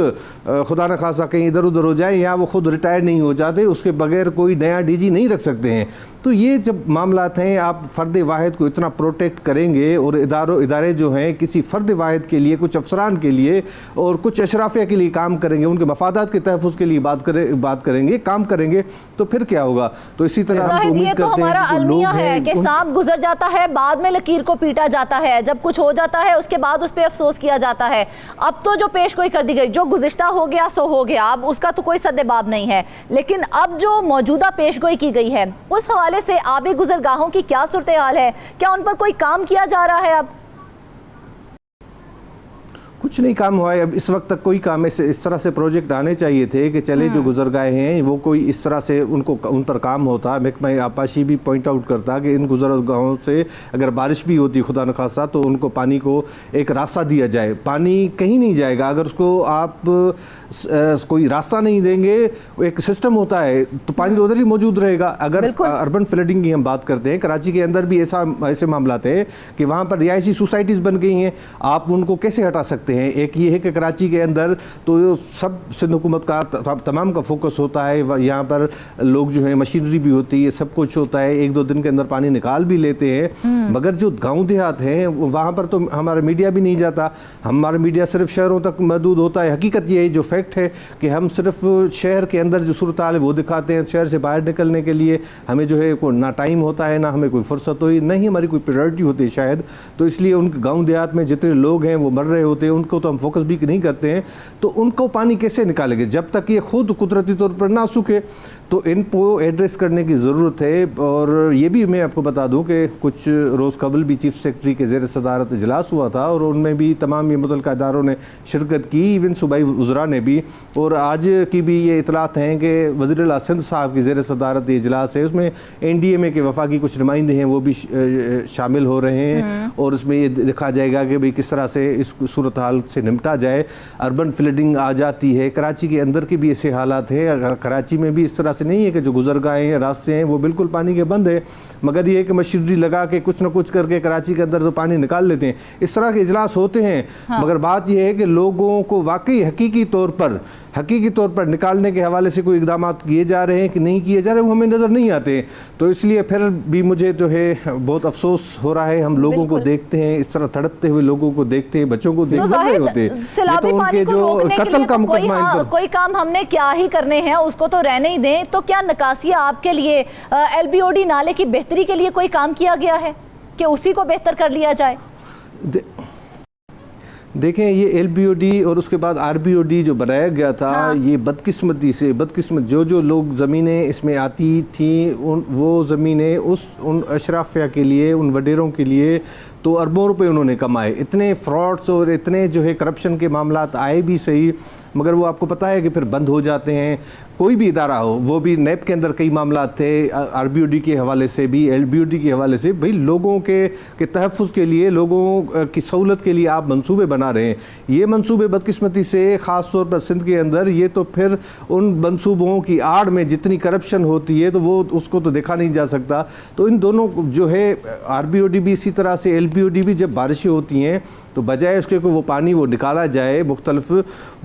خدا نخواستہ کہیں ادھر ادھر ہو جائے یا وہ خود ریٹائر نہیں ہو جاتے, اس کے بغیر کوئی نیا ڈی جی نہیں رکھ سکتے ہیں. تو یہ جب معاملات ہیں آپ فرد واحد کو اتنا پروٹیکٹ کریں گے, اور ادارے جو ہیں کسی فرد واحد کے لیے, کچھ افسران کے لیے اور کچھ اشرافیہ کے لیے کام کریں گے, ان کے مفادات کے تحفظ کے لیے بات کریں گے, کام کریں گے, تو پھر کیا ہوگا. تو اسی طرح ہم امید کرتے ہیں کہ
ہمارا المیہ ہے کہ سانپ گزر جاتا ہے بعد میں لکیر کو پیٹا جاتا ہے, جب کچھ ہو جاتا ہے اس کے بعد اس پہ افسوس کیا جاتا ہے. اب تو جو پیش گوئی کر دی گئی, جو گزشتہ ہو گیا سو ہو گیا, اب اس کا تو کوئی سد باب نہیں ہے. لیکن اب جو موجودہ پیش گوئی کی گئی ہے اس حوالے سے آبی گزرگاہوں کی کیا صورتحال ہے؟ کیا ان پر کوئی کام کیا جا رہا ہے؟ اب
کچھ نہیں کام ہوا ہے اب اس وقت تک کوئی کام اس طرح سے پروجیکٹ آنے چاہیے تھے کہ چلے جو گزرگاہ ہیں وہ کوئی اس طرح سے ان پر کام ہوتا. محکمہ آبپاشی بھی پوائنٹ آؤٹ کرتا کہ ان گزرگاہوں سے اگر بارش بھی ہوتی خدا نخواستہ تو ان کو پانی کو ایک راستہ دیا جائے. پانی کہیں نہیں جائے گا اگر اس کو آپ کوئی راستہ نہیں دیں گے. ایک سسٹم ہوتا ہے تو پانی تو ادھر ہی موجود رہے گا. اگر اربن فلڈنگ کی ہم بات کرتے ہیں, کراچی کے اندر بھی ایسے معاملات ہیں کہ وہاں پر رہائشی سوسائٹیز بن گئی ہیں, آپ ان کو کیسے ہٹا سکتے ہیں؟ ایک یہ ہے کہ کراچی کے اندر تو سب سندھ حکومت کا تمام کا فوکس ہوتا ہے, یہاں پر لوگ جو ہیں مشینری بھی ہوتی ہے, سب کچھ ہوتا ہے, ایک دو دن کے اندر پانی نکال بھی لیتے ہیں. مگر جو گاؤں دیہات ہیں وہاں پر تو ہمارا میڈیا بھی نہیں جاتا. ہمارا میڈیا صرف شہروں تک محدود ہوتا ہے. حقیقت یہ ہے جو فیکٹ ہے کہ ہم صرف شہر کے اندر جو صورتحال ہے وہ دکھاتے ہیں. شہر سے باہر نکلنے کے لیے ہمیں جو ہے نہ ٹائم ہوتا ہے, نہ ہمیں کوئی فرصت ہوئی, نہ ہی ہماری کوئی پریورٹی ہوتی ہے شاید. تو اس لیے ان گاؤں دیہات میں جتنے لوگ ہیں وہ مر رہے ہوتے ہیں, ان کو تو ہم فوکس بھی نہیں کرتے ہیں. تو ان کو پانی کیسے نکالیں گے جب تک یہ خود قدرتی طور پر نہ سوکھے؟ تو ان کو ایڈریس کرنے کی ضرورت ہے. اور یہ بھی میں آپ کو بتا دوں کہ کچھ روز قبل بھی چیف سیکرٹری کے زیر صدارت اجلاس ہوا تھا, اور ان میں بھی تمام یہ متعلقہ اداروں نے شرکت کی, ایون صوبائی وزراء نے بھی. اور آج کی بھی یہ اطلاعات ہیں کہ وزیر اعلیٰ سندھ صاحب کی زیر صدارت یہ اجلاس ہے, اس میں این ڈی اے میں کے وفاقی کچھ نمائندے ہیں وہ بھی شامل ہو رہے ہیں. اور اس میں یہ دیکھا جائے گا کہ کس طرح سے اس صورتحال سے نمٹا جائے. اربن فلڈنگ آ جاتی ہے, کراچی کے اندر کے بھی ایسے حالات ہیں. اگر کراچی میں بھی اس طرح سے نہیں ہے کہ جو گزرگاہیں ہیں راستے ہیں وہ بالکل پانی کے بند ہیں, مگر یہ ہے کہ مشینری لگا کے کچھ نہ کچھ کر کے کراچی کے اندر تو پانی نکال لیتے ہیں. اس طرح کے اجلاس ہوتے ہیں. مگر بات یہ ہے کہ لوگوں کو واقعی حقیقی طور پر نکالنے کے حوالے سے کوئی اقدامات کیے جا رہے ہیں کہ نہیں کیے جا رہے ہیں وہ ہمیں نظر نہیں آتے. تو اس لیے پھر بھی مجھے جو ہے بہت افسوس ہو رہا ہے. ہم لوگوں کو دیکھتے ہیں اس طرح تڑپتے ہوئے لوگوں کو دیکھتے ہیں, بچوں کو دیکھ رہے ہوتے ہیں.
سیلابی پانی کو روکنے کے لیے کوئی کام ہم نے کیا ہی کرنے ہیں, اس کو تو رہنے ہی دیں. تو کیا نکاسیہ آپ کے لیے ایل بی او ڈی نالے کی بہتری کے لیے کوئی کام کیا گیا ہے کہ اسی کو بہتر کر لیا جائے؟
دیکھیں یہ ایل بی او ڈی اور اس کے بعد آر بی او ڈی جو بنایا گیا تھا, یہ بدقسمت جو لوگ زمینیں اس میں آتی تھیں وہ زمینیں ان اشرافیہ کے لیے, ان وڈیروں کے لیے تو اربوں روپے انہوں نے کمائے. اتنے فراڈز اور اتنے جو ہے کرپشن کے معاملات آئے بھی صحیح, مگر وہ آپ کو پتہ ہے کہ پھر بند ہو جاتے ہیں. کوئی بھی ادارہ ہو, وہ بھی نیب کے اندر کئی معاملات تھے, آر بی او ڈی کے حوالے سے بھی, ایل بی او ڈی کے حوالے سے, بھئی لوگوں کے تحفظ کے لیے, لوگوں کی سہولت کے لیے آپ منصوبے بنا رہے ہیں. یہ منصوبے بدقسمتی سے خاص طور پر سندھ کے اندر, یہ تو پھر ان منصوبوں کی آڑ میں جتنی کرپشن ہوتی ہے تو وہ اس کو تو دیکھا نہیں جا سکتا. تو ان دونوں جو ہے, آر بی او ڈی بھی اسی طرح سے, ایل بی او ڈی بھی, جب بارشیں ہوتی ہیں تو بجائے اس کے کہ وہ پانی وہ نکالا جائے مختلف,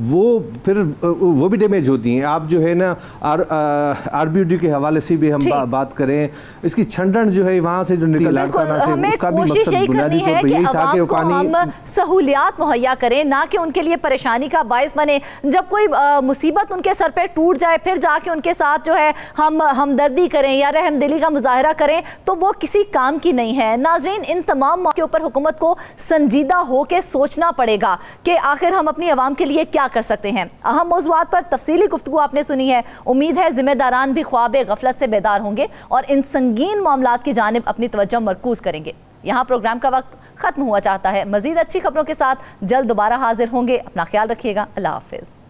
وہ پھر وہ بھی ڈیمیج ہوتی ہیں. آپ جو ہے نا آر بی او ڈی کے حوالے سے بھی ہم بات کریں, اس کی چھنڈن جو ہے وہاں سے جو نکل لاڑکانہ سے, اس کا بھی مقصد بنیادی طور پر یہی تھا کہ وہ پانی
ہم سہولیات مہیا کریں, نہ کہ ان کے لیے پریشانی کا باعث بنے. جب کوئی مصیبت ان کے سر پہ ٹوٹ جائے پھر جا کے ان کے ساتھ جو ہے ہم ہمدردی کریں یا رحم دلی کا مظاہرہ کریں, تو وہ کسی کام کی نہیں ہے. ناظرین, ان تمام موقعوں پر حکومت کو سنجیدہ ہو کے سوچنا پڑے گا کہ آخر ہم اپنی عوام کے لیے کیا کر سکتے ہیں. اہم موضوعات پر تفصیلی گفتگو آپ نے سنی ہے. امید ہے ذمہ داران بھی خواب غفلت سے بیدار ہوں گے اور ان سنگین معاملات کی جانب اپنی توجہ مرکوز کریں گے. یہاں پروگرام کا وقت ختم ہوا چاہتا ہے. مزید اچھی خبروں کے ساتھ جلد دوبارہ حاضر ہوں گے. اپنا خیال رکھیے گا. اللہ حافظ.